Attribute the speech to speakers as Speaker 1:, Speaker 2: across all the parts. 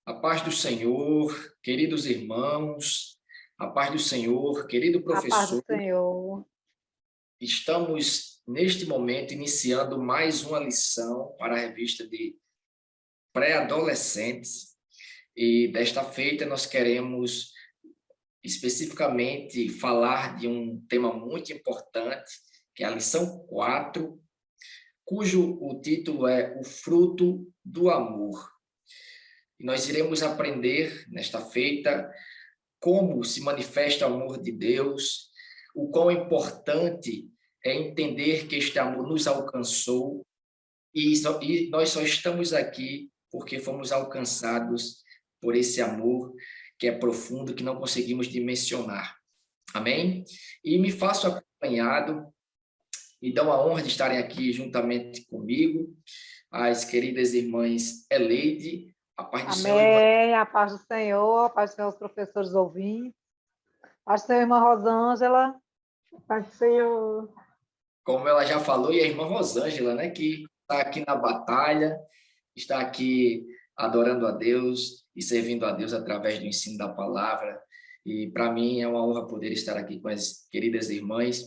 Speaker 1: A paz do Senhor, queridos irmãos, a paz do Senhor, querido
Speaker 2: A paz do
Speaker 1: professor.
Speaker 2: Senhor.
Speaker 1: Estamos, neste momento, iniciando mais uma lição para a revista de pré-adolescentes. E desta feita, nós queremos especificamente falar de um tema muito importante, que é a lição 4, cujo o título é O Fruto do Amor. E nós iremos aprender nesta feita como se manifesta o amor de Deus, o quão importante é entender que este amor nos alcançou e nós só estamos aqui porque fomos alcançados por esse amor que é profundo, que não conseguimos dimensionar. Amém? E me faço acompanhado, me dão a honra de estarem aqui juntamente comigo, as queridas irmãs Eleide, a paz do Senhor, irmã.
Speaker 2: Amém. A paz do Senhor, a paz do Senhor, os professores ouvintes. A paz do Senhor, irmã Rosângela. A paz do Senhor.
Speaker 1: Como ela já falou, e a irmã Rosângela, né, que está aqui na batalha, está aqui adorando a Deus e servindo a Deus através do ensino da palavra. E para mim é uma honra poder estar aqui com as queridas irmãs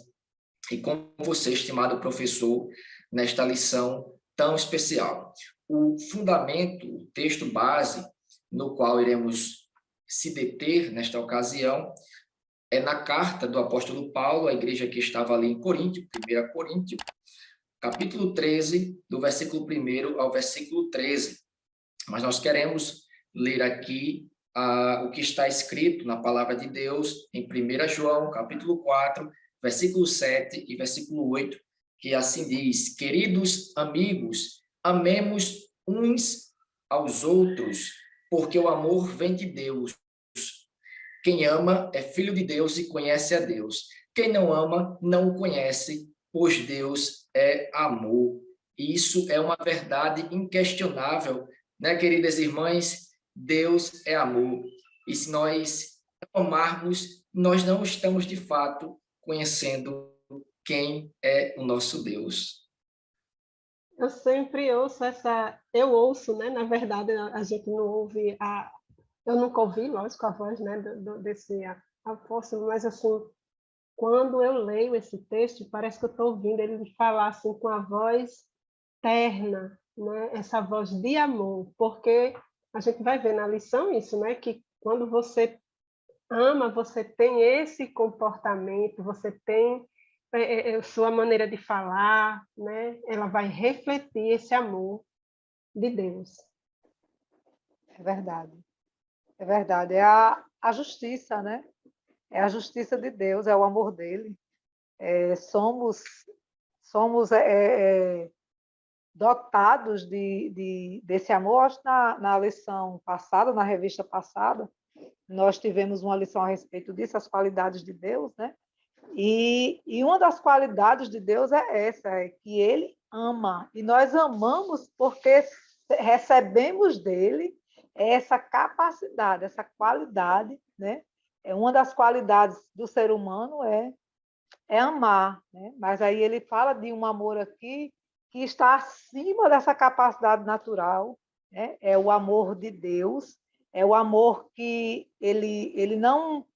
Speaker 1: e com você, estimado professor, nesta lição tão especial. O fundamento, o texto base no qual iremos se deter nesta ocasião é na carta do apóstolo Paulo à igreja que estava ali em Coríntio, 1 Coríntios, capítulo 13, do versículo 1 ao versículo 13. Mas nós queremos ler aqui o que está escrito na palavra de Deus em 1 João, capítulo 4, versículo 7 e versículo 8, que assim diz: Queridos amigos, amemos uns aos outros, porque o amor vem de Deus. Quem ama é filho de Deus e conhece a Deus. Quem não ama não o conhece, pois Deus é amor. E isso é uma verdade inquestionável, né, queridas irmãs? Deus é amor. E se nós amarmos, nós não estamos de fato conhecendo quem é o nosso Deus.
Speaker 3: Eu sempre ouço eu ouço, né? Na verdade, a gente não ouve eu nunca ouvi, lógico, a voz, né, desse apóstolo, mas assim, quando eu leio esse texto, parece que eu estou ouvindo ele falar assim com a voz terna, né? Essa voz de amor, porque a gente vai ver na lição isso, né? Que quando você ama, você tem esse comportamento, você tem sua maneira de falar, né? Ela vai refletir esse amor de Deus.
Speaker 2: É verdade. É verdade. É a justiça, né? É a justiça de Deus, é o amor dele. Somos dotados desse amor. Acho que na lição passada, na revista passada, nós tivemos uma lição a respeito disso, as qualidades de Deus, né? E uma das qualidades de Deus é essa, é que ele ama. E nós amamos porque recebemos dele essa capacidade, essa qualidade, né? Uma das qualidades do ser humano é amar, né? Mas aí ele fala de um amor aqui que está acima dessa capacidade natural, né? É o amor de Deus, é o amor que ele não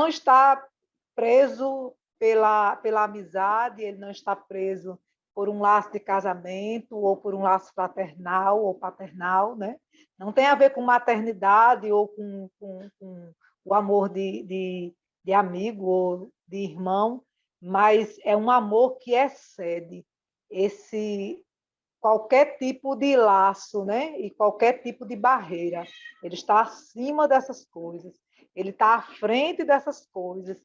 Speaker 2: está preso pela amizade, ele não está preso por um laço de casamento ou por um laço fraternal ou paternal, né? Não tem a ver com maternidade ou com o amor de amigo ou de irmão, mas é um amor que excede qualquer tipo de laço, né? E qualquer tipo de barreira. Ele está acima dessas coisas, ele está à frente dessas coisas.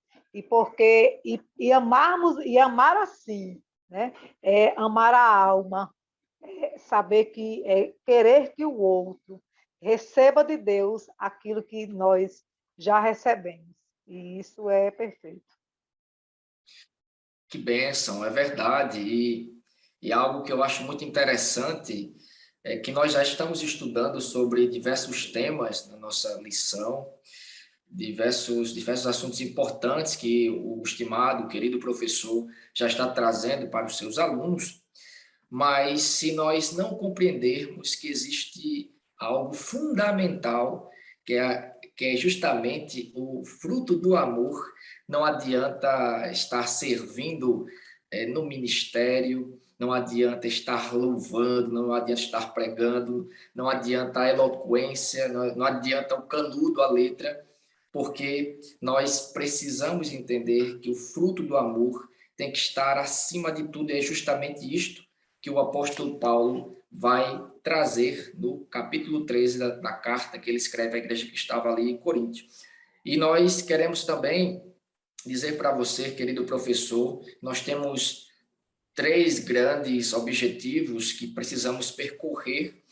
Speaker 2: E amar assim, né? É amar a alma, saber querer que o outro receba de Deus aquilo que nós já recebemos. E isso é perfeito.
Speaker 1: Que bênção, é verdade. E algo que eu acho muito interessante é que nós já estamos estudando sobre diversos temas na nossa lição, diversos assuntos importantes que o estimado, querido professor já está trazendo para os seus alunos, mas se nós não compreendermos que existe algo fundamental, que é justamente o fruto do amor. Não adianta estar servindo no ministério, não adianta estar louvando, não adianta estar pregando, não adianta a eloquência, não adianta o canudo, a letra, porque nós precisamos entender que o fruto do amor tem que estar acima de tudo, e é justamente isto que o apóstolo Paulo vai trazer no capítulo 13 da carta que ele escreve à igreja que estava ali em Corinto. E nós queremos também dizer para você, querido professor, nós temos 3 grandes objetivos que precisamos percorrer,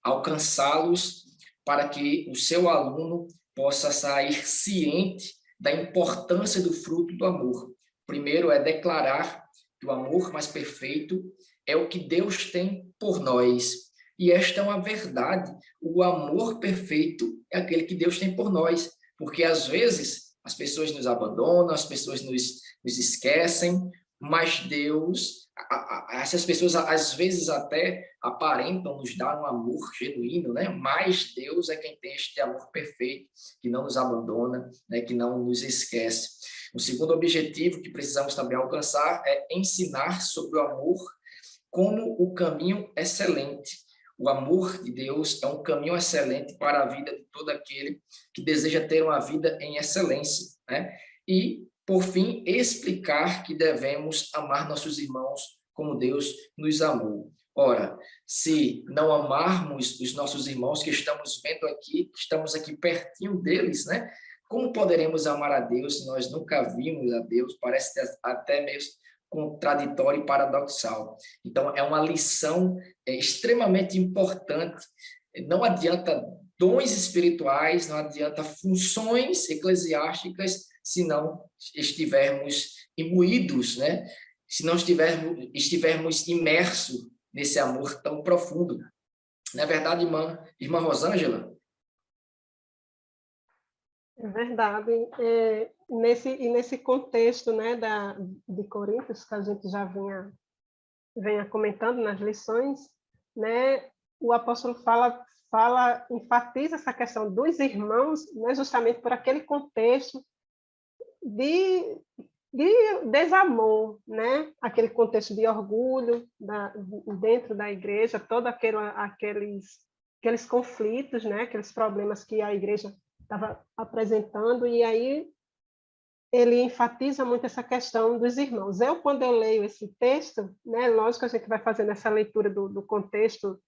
Speaker 1: alcançá-los, para que o seu aluno possa sair ciente da importância do fruto do amor. Primeiro é declarar que o amor mais perfeito é o que Deus tem por nós. E esta é uma verdade. O amor perfeito é aquele que Deus tem por nós. Porque às vezes as pessoas nos abandonam, as pessoas nos esquecem, mas Deus, essas pessoas às vezes até aparentam nos dar um amor genuíno, né? Mas Deus é quem tem este amor perfeito, que não nos abandona, né? Que não nos esquece. O segundo objetivo que precisamos também alcançar é ensinar sobre o amor como o caminho excelente. O amor de Deus é um caminho excelente para a vida de todo aquele que deseja ter uma vida em excelência, né? E, por fim, explicar que devemos amar nossos irmãos como Deus nos amou. Ora, se não amarmos os nossos irmãos que estamos vendo aqui, que estamos aqui pertinho deles, né? Como poderemos amar a Deus se nós nunca vimos a Deus? Parece até mesmo contraditório e paradoxal. Então, é uma lição extremamente importante. Não adianta dons espirituais, não adianta funções eclesiásticas se não estivermos imbuídos, né? Se não estivermos imersos nesse amor tão profundo. Não é verdade, irmã Rosângela?
Speaker 3: É verdade. Nesse contexto, né, de Coríntios, que a gente já venha comentando nas lições, né, o apóstolo enfatiza essa questão dos irmãos, né, justamente por aquele contexto de, de desamor, né, aquele contexto de orgulho dentro da igreja, todos aqueles conflitos, né, aqueles problemas que a igreja estava apresentando, e aí ele enfatiza muito essa questão dos irmãos. Quando eu leio esse texto, né, lógico que a gente vai fazendo essa leitura do contexto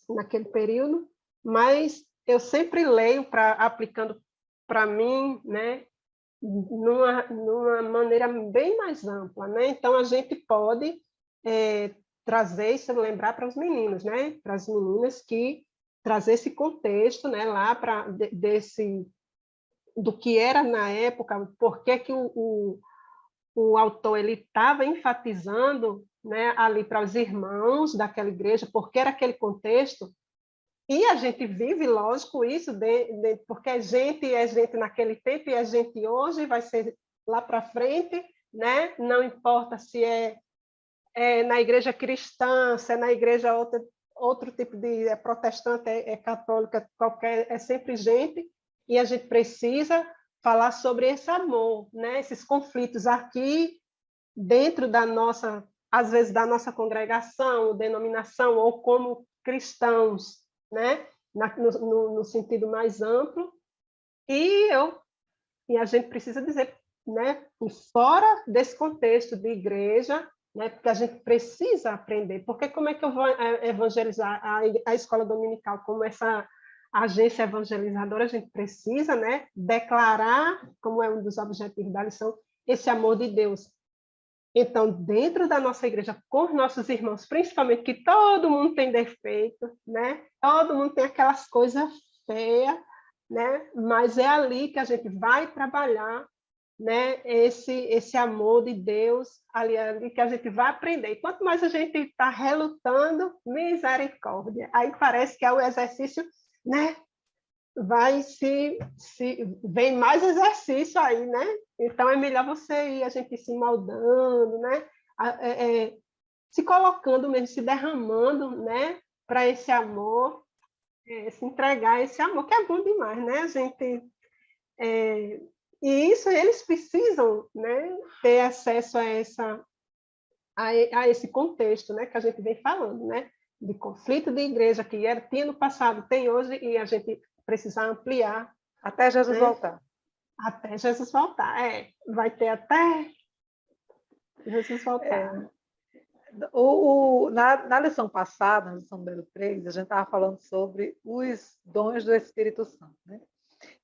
Speaker 3: naquele período, mas eu sempre leio aplicando para mim, né, numa maneira bem mais ampla, né? Então a gente pode trazer isso, lembrar para os meninos, né, para as meninas, que trazer esse contexto, né, lá para do que era na época, por que o autor ele estava enfatizando, né, ali para os irmãos daquela igreja, porque era aquele contexto, e a gente vive, lógico, isso, porque a gente é gente naquele tempo e a gente hoje vai ser lá para frente, né? Não importa se é na igreja cristã, se é na igreja outro tipo de protestante, católica, qualquer, é sempre gente, e a gente precisa falar sobre esse amor, né? Esses conflitos aqui dentro da nossa, às vezes da nossa congregação, denominação, ou como cristãos, né? No sentido mais amplo, e a gente precisa dizer, né? Fora desse contexto de igreja, né? Porque a gente precisa aprender. Porque como é que eu vou evangelizar a escola dominical como essa agência evangelizadora? A gente precisa, né, declarar, como é um dos objetivos da lição, esse amor de Deus. Então, dentro da nossa igreja, com os nossos irmãos, principalmente, que todo mundo tem defeito, né? Todo mundo tem aquelas coisas feias, né? Mas é ali que a gente vai trabalhar, né, esse amor de Deus, ali que a gente vai aprender. E quanto mais a gente está relutando, misericórdia. Aí parece que é o exercício, né? Vem mais exercício aí, né? Então é melhor você ir, a gente se moldando, né? Se colocando mesmo, se derramando, né? Para esse amor, se entregar a esse amor, que é bom demais, né? A gente... e isso eles precisam, né, ter acesso a esse contexto, né, que a gente vem falando, né, de conflito de igreja que tinha no passado, tem hoje, e a gente precisa ampliar.
Speaker 2: Até Jesus
Speaker 3: né?
Speaker 2: voltar.
Speaker 3: Até Jesus voltar. Vai ter até Jesus voltar.
Speaker 2: Na lição passada, na lição número 3, a gente estava falando sobre os dons do Espírito Santo. Né?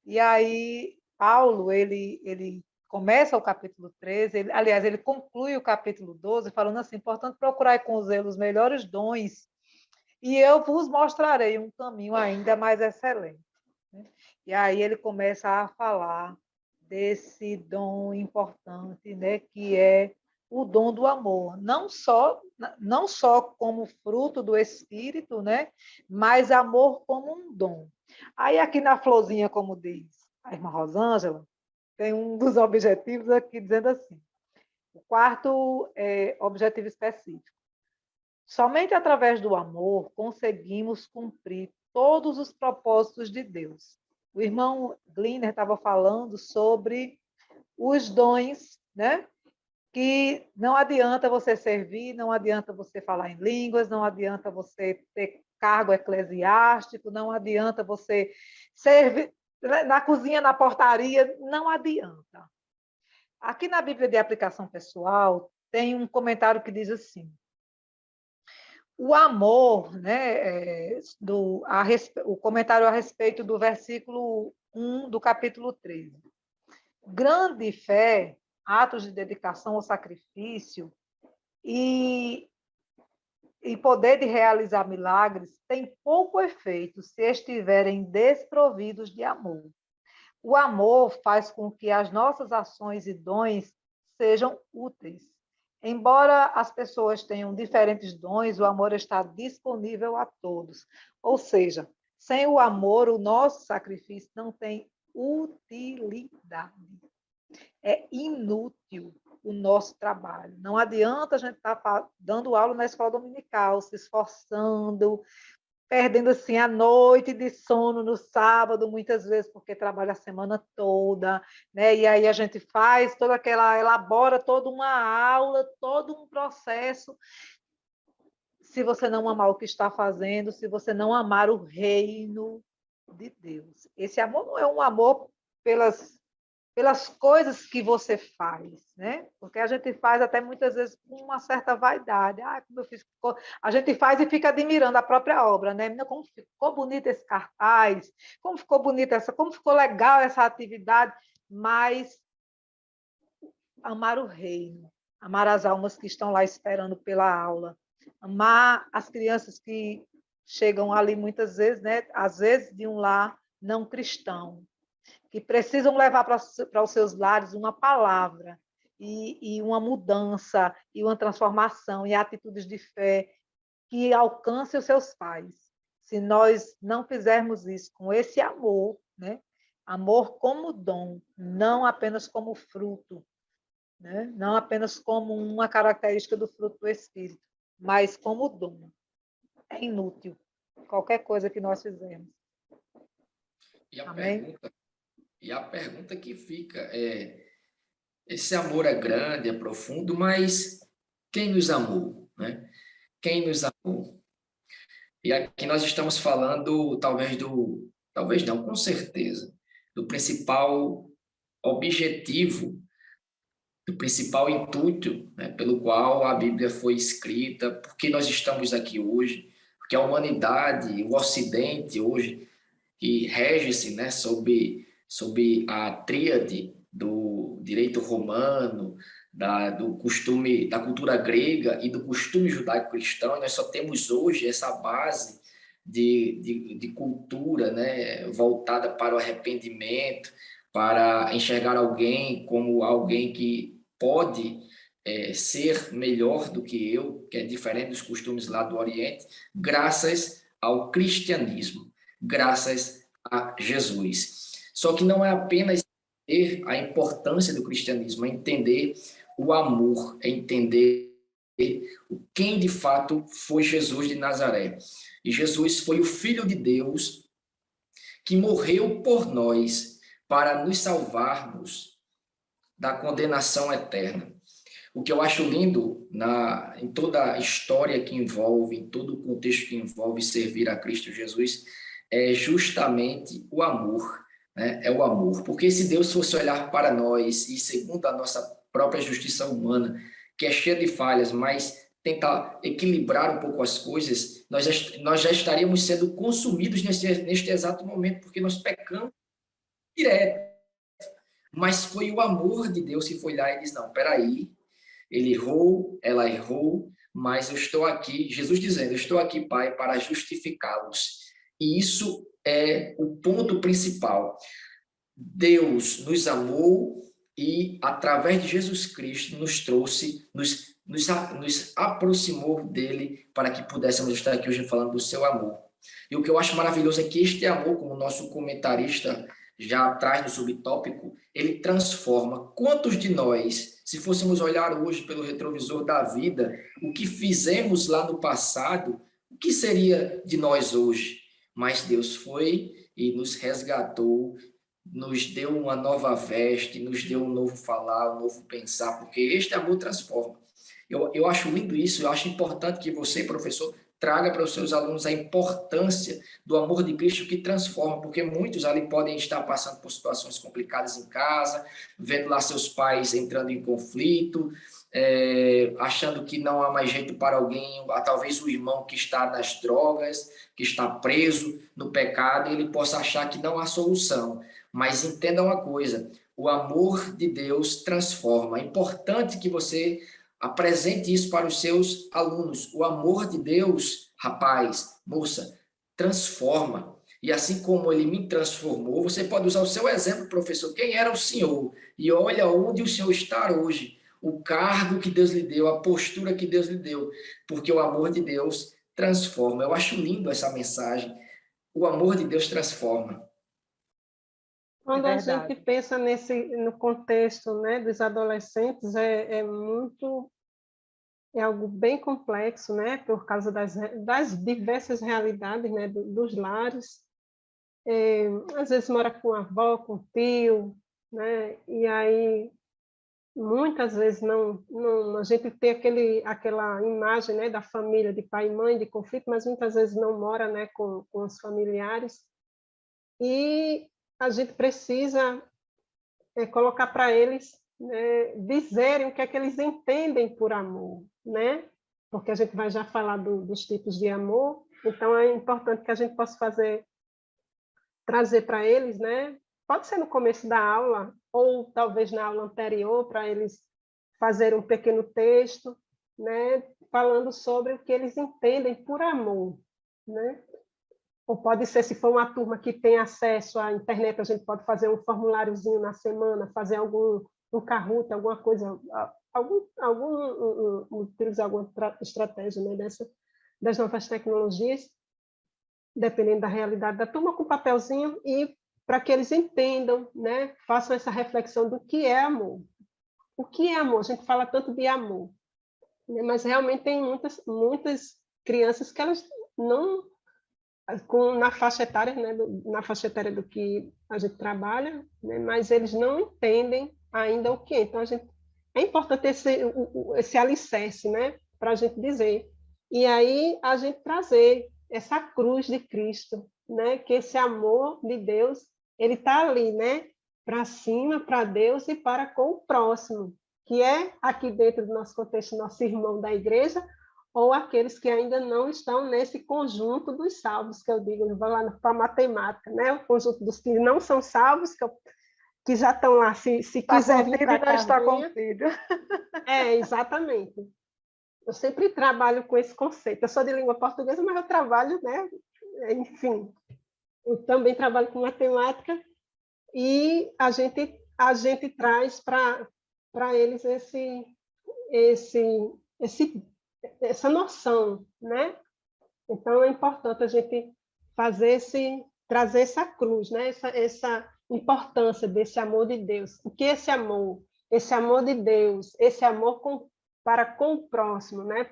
Speaker 2: E aí, Paulo, ele começa o capítulo 13, aliás, ele conclui o capítulo 12, falando assim: portanto, procurai com zelo os melhores dons, e eu vos mostrarei um caminho ainda mais excelente. Né? E aí ele começa a falar desse dom importante, né, que é o dom do amor, não só como fruto do Espírito, né, mas amor como um dom. Aí aqui na florzinha, como diz a irmã Rosângela, tem um dos objetivos aqui dizendo assim, o quarto objetivo específico. Somente através do amor conseguimos cumprir todos os propósitos de Deus. O irmão Gliner estava falando sobre os dons, né? Que não adianta você servir, não adianta você falar em línguas, não adianta você ter cargo eclesiástico, não adianta você servir na cozinha, na portaria, não adianta. Aqui na Bíblia de Aplicação Pessoal tem um comentário que diz assim: o amor, né, o comentário a respeito do versículo 1 do capítulo 13. Grande fé, atos de dedicação ao sacrifício e poder de realizar milagres têm pouco efeito se estiverem desprovidos de amor. O amor faz com que as nossas ações e dons sejam úteis. Embora as pessoas tenham diferentes dons, o amor está disponível a todos. Ou seja, sem o amor, o nosso sacrifício não tem utilidade. É inútil o nosso trabalho. Não adianta a gente estar dando aula na escola dominical, se esforçando, perdendo assim a noite de sono no sábado, muitas vezes porque trabalha a semana toda, né? E aí a gente faz toda aquela, elabora toda uma aula, todo um processo. Se você não amar o que está fazendo, se você não amar o reino de Deus. Esse amor não é um amor pelas coisas que você faz, né? Porque a gente faz até muitas vezes com uma certa vaidade. Como eu fiz, a gente faz e fica admirando a própria obra, né? Como ficou bonito esse cartaz, como ficou bonita como ficou legal essa atividade, mas amar o reino, amar as almas que estão lá esperando pela aula, amar as crianças que chegam ali muitas vezes, né? Às vezes de um lar não cristão, que precisam levar para os seus lares uma palavra e uma mudança e uma transformação e atitudes de fé que alcance os seus pais. Se nós não fizermos isso com esse amor, né? Amor como dom, não apenas como fruto, né? Não apenas como uma característica do fruto do Espírito, mas como dom. É inútil qualquer coisa que nós fizermos.
Speaker 1: E a
Speaker 2: Amém?
Speaker 1: pergunta, que fica esse amor é grande, é profundo, mas quem nos amou, né? Quem nos amou? E aqui nós estamos falando, talvez não, com certeza, do principal objetivo, do principal intuito, né, pelo qual a Bíblia foi escrita, porque nós estamos aqui hoje, porque a humanidade, o Ocidente hoje, que rege-se, né, sob a tríade do direito romano, do costume, da cultura grega e do costume judaico-cristão, e nós só temos hoje essa base de cultura, né, voltada para o arrependimento, para enxergar alguém como alguém que pode ser melhor do que eu, que é diferente dos costumes lá do Oriente, graças ao cristianismo, graças a Jesus. Só que não é apenas entender a importância do cristianismo, é entender o amor, é entender quem de fato foi Jesus de Nazaré. E Jesus foi o Filho de Deus que morreu por nós para nos salvarmos da condenação eterna. O que eu acho lindo em toda a história que envolve, em todo o contexto que envolve servir a Cristo Jesus, é justamente o amor, né? É o amor. Porque se Deus fosse olhar para nós e segundo a nossa própria justiça humana, que é cheia de falhas, mas tentar equilibrar um pouco as coisas, nós já estaríamos sendo consumidos neste exato momento, porque nós pecamos direto. Mas foi o amor de Deus que foi lá e disse, não, peraí, ele errou, ela errou, mas eu estou aqui, Jesus dizendo, eu estou aqui, Pai, para justificá-los. E isso é o ponto principal. Deus nos amou e, através de Jesus Cristo, nos trouxe, nos aproximou dele para que pudéssemos estar aqui hoje falando do seu amor. E o que eu acho maravilhoso é que este amor, como o nosso comentarista já traz no subtópico, ele transforma. Quantos de nós, se fôssemos olhar hoje pelo retrovisor da vida, o que fizemos lá no passado, o que seria de nós hoje? Mas Deus foi e nos resgatou, nos deu uma nova veste, nos deu um novo falar, um novo pensar, porque este amor transforma. Eu acho lindo isso, eu acho importante que você, professor, traga para os seus alunos a importância do amor de Cristo que transforma, porque muitos ali podem estar passando por situações complicadas em casa, vendo lá seus pais entrando em conflito, achando que não há mais jeito para alguém, talvez o irmão que está nas drogas, que está preso no pecado, ele possa achar que não há solução. Mas entenda uma coisa, o amor de Deus transforma. É importante que você apresente isso para os seus alunos. O amor de Deus, rapaz, moça, transforma. E assim como ele me transformou, você pode usar o seu exemplo, professor. Quem era o senhor? E olha onde o senhor está hoje. O cargo que Deus lhe deu, a postura que Deus lhe deu. Porque o amor de Deus transforma. Eu acho lindo essa mensagem. O amor de Deus transforma.
Speaker 3: Quando a gente pensa no contexto, né, dos adolescentes, é algo bem complexo, né, por causa das diversas realidades, né, dos lares. Às vezes mora com a avó, com o tio, né, e aí muitas vezes a gente tem aquela imagem, né, da família, de pai e mãe, de conflito, mas muitas vezes não mora, né, com os familiares. E a gente precisa colocar para eles, né, dizerem o que é que eles entendem por amor, né? Porque a gente vai já falar dos tipos de amor, então é importante que a gente possa trazer para eles, né? Pode ser no começo da aula, ou talvez na aula anterior, para eles fazerem um pequeno texto, né? Falando sobre o que eles entendem por amor, né? Ou pode ser, se for uma turma que tem acesso à internet, a gente pode fazer um formuláriozinho na semana, fazer um Kahoot, alguma coisa, utilizar alguma estratégia, né, das novas tecnologias, dependendo da realidade da turma, com papelzinho, e para que eles entendam, né, façam essa reflexão do que é amor. O que é amor? A gente fala tanto de amor, né, mas realmente tem muitas crianças que elas não... na faixa etária, né, na faixa etária do que a gente trabalha, né, mas eles não entendem ainda o que é. Então, é importante esse alicerce, né, para a gente dizer. E aí, a gente trazer essa cruz de Cristo, né, que esse amor de Deus, ele está ali, né, para cima, para Deus e para com o próximo, que é aqui dentro do nosso contexto, nosso irmão da igreja, ou aqueles que ainda não estão nesse conjunto dos salvos, que eu digo, vou lá para a matemática, né? O conjunto dos que não são salvos, que já estão lá, se quiser vir para cá,
Speaker 2: está contido.
Speaker 3: Exatamente. Eu sempre trabalho com esse conceito. Eu sou de língua portuguesa, mas eu trabalho, né? Enfim, eu também trabalho com matemática e a gente traz para eles essa noção, né? Então é importante a gente trazer essa cruz, né? Essa importância desse amor de Deus. O que é esse amor? Esse amor de Deus, esse amor para com o próximo, né?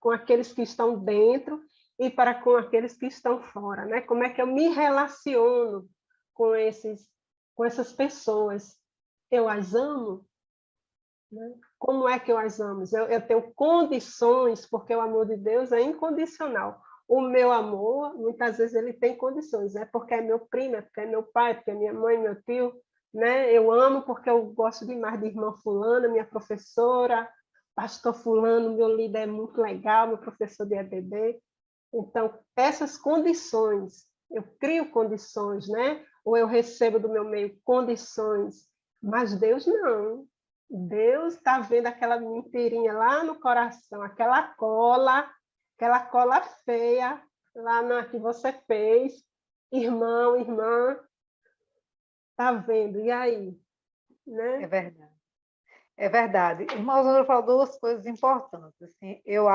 Speaker 3: Com aqueles que estão dentro e para com aqueles que estão fora, né? Como é que eu me relaciono com essas pessoas? Eu as amo? Né? Como é que eu as amo? Eu tenho condições, porque o amor de Deus é incondicional. O meu amor, muitas vezes, ele tem condições, é porque é meu primo, é porque é meu pai, é porque é minha mãe, meu tio, né? Eu amo porque eu gosto demais de irmã fulana, minha professora, pastor fulano, meu líder é muito legal, meu professor de EBD. Então, essas condições, eu crio condições, né? Ou eu recebo do meu meio condições, mas Deus não. Deus está vendo aquela mentirinha lá no coração, aquela cola feia lá que você fez, irmão, irmã, está vendo? E aí?
Speaker 2: É
Speaker 3: Né?
Speaker 2: verdade. É verdade. Irmã Osandra falou duas coisas importantes. Assim, eu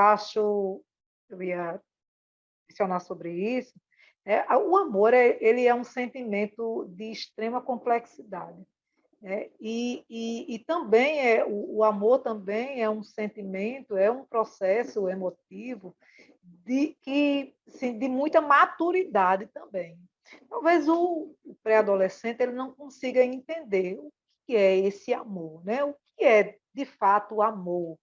Speaker 2: ia mencionar sobre isso. O amor, ele é um sentimento de extrema complexidade. E também o amor também é um sentimento, é um processo emotivo de muita maturidade também. Talvez o pré-adolescente ele não consiga entender o que é esse amor, né? O que é de fato o amor.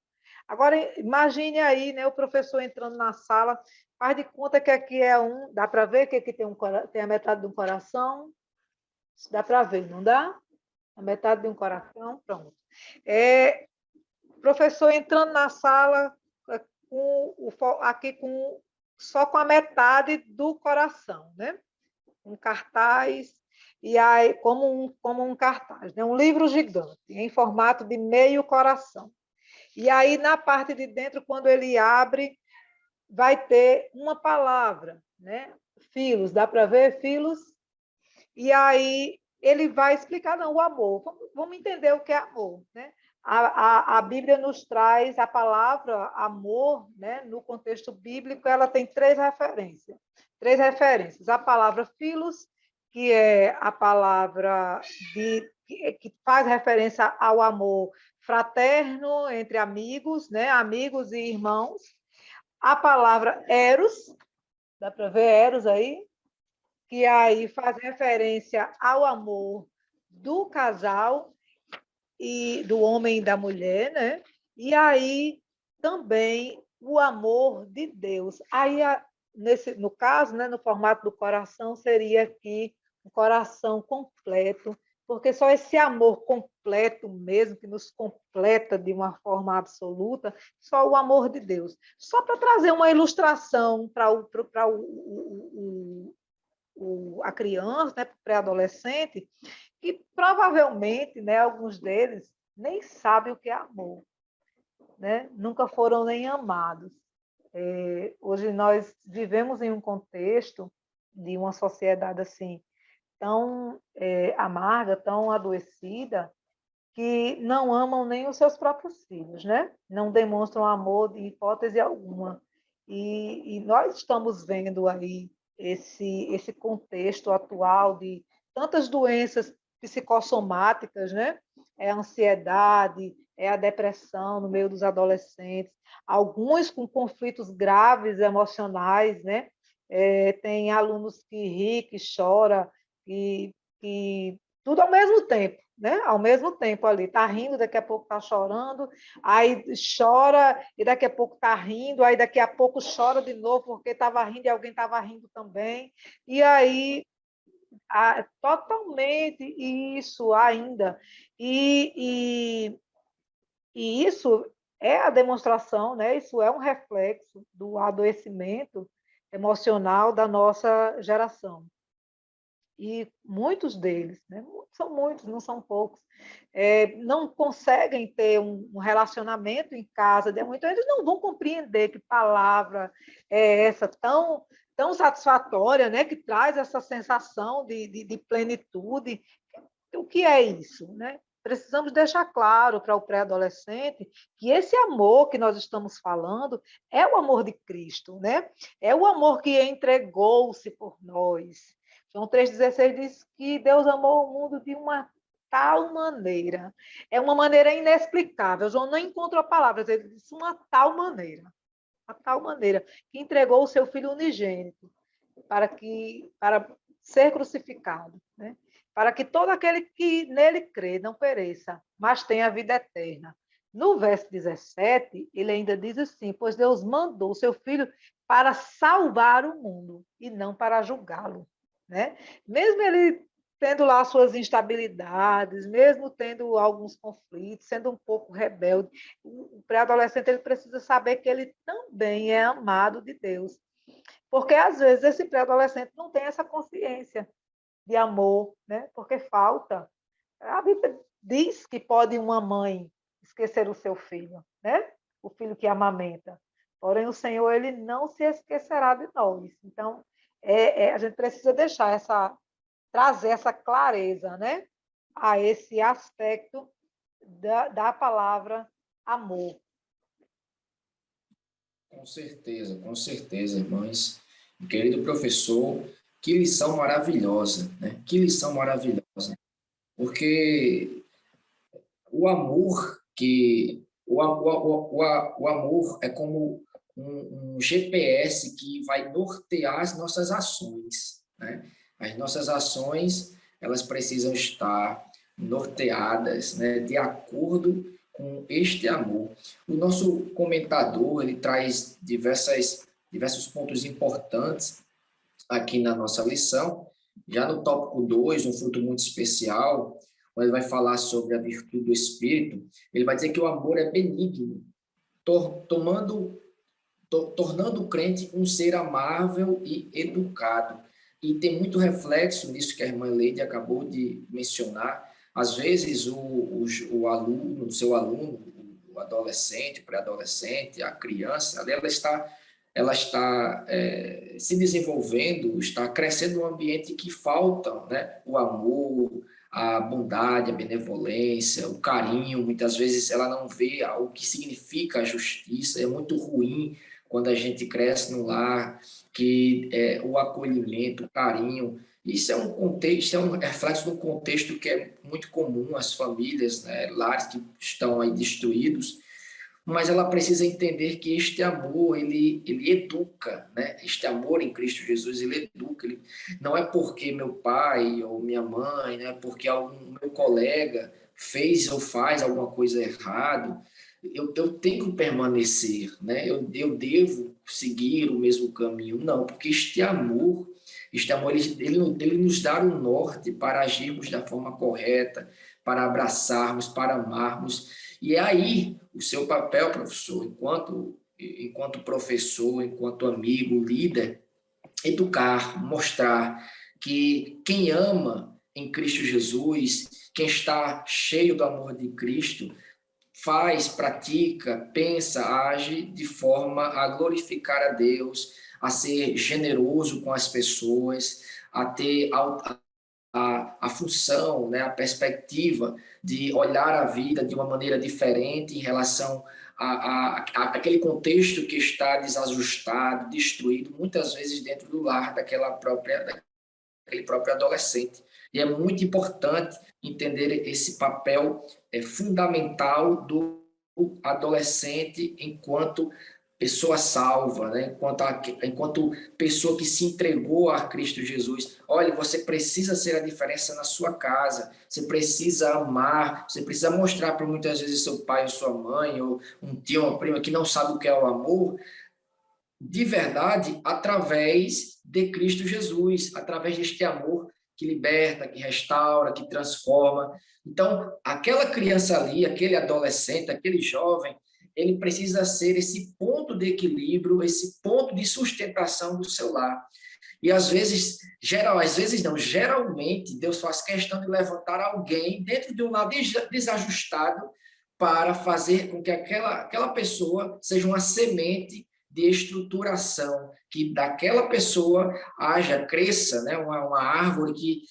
Speaker 2: Agora imagine aí, né, o professor entrando na sala, faz de conta que aqui é dá para ver que aqui tem a metade de um coração, dá para ver, não dá? A metade de um coração, pronto. Professor entrando na sala aqui só com a metade do coração, né? Um cartaz, e aí, como um cartaz, né? Um livro gigante, em formato de meio coração. E aí, na parte de dentro, quando ele abre, vai ter uma palavra, né? Filos, dá para ver? Filos. E aí ele vai explicar, não, o amor. Vamos entender o que é amor, né? A Bíblia nos traz a palavra amor, né? No contexto bíblico, ela tem três referências. Três referências. A palavra filos, que é a palavra que faz referência ao amor fraterno entre amigos, né? Amigos e irmãos. A palavra eros, dá para ver eros aí? Que aí faz referência ao amor do casal e do homem e da mulher, né? E aí também o amor de Deus. Aí no caso, né, no formato do coração seria aqui um coração completo, porque só esse amor completo mesmo, que nos completa de uma forma absoluta, só o amor de Deus. Só para trazer uma ilustração para a criança, né, para o pré-adolescente, que provavelmente, né, alguns deles nem sabem o que é amor, né? Nunca foram nem amados. Hoje nós vivemos em um contexto de uma sociedade assim tão amarga, tão adoecida, que não amam nem os seus próprios filhos, né? Não demonstram amor de hipótese alguma. E nós estamos vendo aí esse contexto atual de tantas doenças psicossomáticas, né? É a ansiedade, é a depressão no meio dos adolescentes, alguns com conflitos graves emocionais, né? Tem alunos que ri, que chora, que tudo ao mesmo tempo, né? Ao mesmo tempo ali, está rindo, daqui a pouco está chorando, aí chora e daqui a pouco está rindo, aí daqui a pouco chora de novo porque estava rindo e alguém estava rindo também. E aí, totalmente isso ainda. E isso é a demonstração, né? Isso é um reflexo do adoecimento emocional da nossa geração. E muitos deles, né, são muitos, não são poucos, não conseguem ter um relacionamento em casa, então eles não vão compreender que palavra é essa tão satisfatória, né, que traz essa sensação de plenitude. O que é isso? Né? Precisamos deixar claro para o pré-adolescente que esse amor que nós estamos falando é o amor de Cristo, né? É o amor que entregou-se por nós. João 3,16 diz que Deus amou o mundo de uma tal maneira. É uma maneira inexplicável. João não encontrou palavras, ele disse uma tal maneira. Uma tal maneira, que entregou o seu filho unigênito para ser crucificado, né? Para que todo aquele que nele crê não pereça, mas tenha a vida eterna. No verso 17, ele ainda diz assim: pois Deus mandou o seu filho para salvar o mundo e não para julgá-lo, né? Mesmo ele tendo lá suas instabilidades, mesmo tendo alguns conflitos, sendo um pouco rebelde, o pré-adolescente ele precisa saber que ele também é amado de Deus. Porque às vezes esse pré-adolescente não tem essa consciência de amor, né? Porque falta. A Bíblia diz que pode uma mãe esquecer o seu filho, né? O filho que amamenta. Porém, o Senhor ele não se esquecerá de nós. Então, a gente precisa trazer essa clareza, né? A esse aspecto da palavra amor.
Speaker 1: Com certeza, irmãos. Querido professor, que lição maravilhosa, né? Que lição maravilhosa. Porque o amor o amor é como um GPS que vai nortear as nossas ações, né? As nossas ações, elas precisam estar norteadas, né, de acordo com este amor. O nosso comentador, ele traz diversos pontos importantes aqui na nossa lição. Já no tópico 2, um fruto muito especial, quando ele vai falar sobre a virtude do Espírito, ele vai dizer que o amor é benigno, tornando o crente um ser amável e educado. E tem muito reflexo nisso que a irmã Leide acabou de mencionar. Às vezes, o aluno, o seu aluno, o adolescente, o pré-adolescente, a criança, ela está se desenvolvendo, está crescendo num ambiente que falta, né, o amor, a bondade, a benevolência, o carinho. Muitas vezes ela não vê o que significa a justiça. É muito ruim quando a gente cresce num lar que o acolhimento, o carinho, isso é um contexto, é um reflexo de um contexto que é muito comum às famílias, né, lares que estão aí destruídos, mas ela precisa entender que este amor, ele educa, né? Este amor em Cristo Jesus, ele educa. Não é porque meu pai ou minha mãe, não é porque algum meu colega fez ou faz alguma coisa errada, eu tenho que permanecer, né? Eu devo seguir o mesmo caminho. Não, porque este amor ele nos dá um norte para agirmos da forma correta, para abraçarmos, para amarmos. E é aí o seu papel, professor, enquanto professor, enquanto amigo, líder, educar, mostrar que quem ama em Cristo Jesus, quem está cheio do amor de Cristo, faz, pratica, pensa, age de forma a glorificar a Deus, a ser generoso com as pessoas, a ter a função, né, a perspectiva de olhar a vida de uma maneira diferente em relação àquele contexto que está desajustado, destruído, muitas vezes dentro do lar daquele próprio adolescente. E é muito importante entender esse papel fundamental do adolescente enquanto pessoa salva, né? enquanto pessoa que se entregou a Cristo Jesus. Olha, você precisa ser a diferença na sua casa, você precisa amar, você precisa mostrar para muitas vezes seu pai ou sua mãe, ou um tio, uma prima que não sabe o que é o amor, de verdade, através de Cristo Jesus, através deste amor que liberta, que restaura, que transforma. Então, aquela criança ali, aquele adolescente, aquele jovem, ele precisa ser esse ponto de equilíbrio, esse ponto de sustentação do seu lar. E às vezes não, geralmente Deus faz questão de levantar alguém dentro de um lar desajustado para fazer com que aquela pessoa seja uma semente de estruturação, que daquela pessoa cresça, né, uma árvore que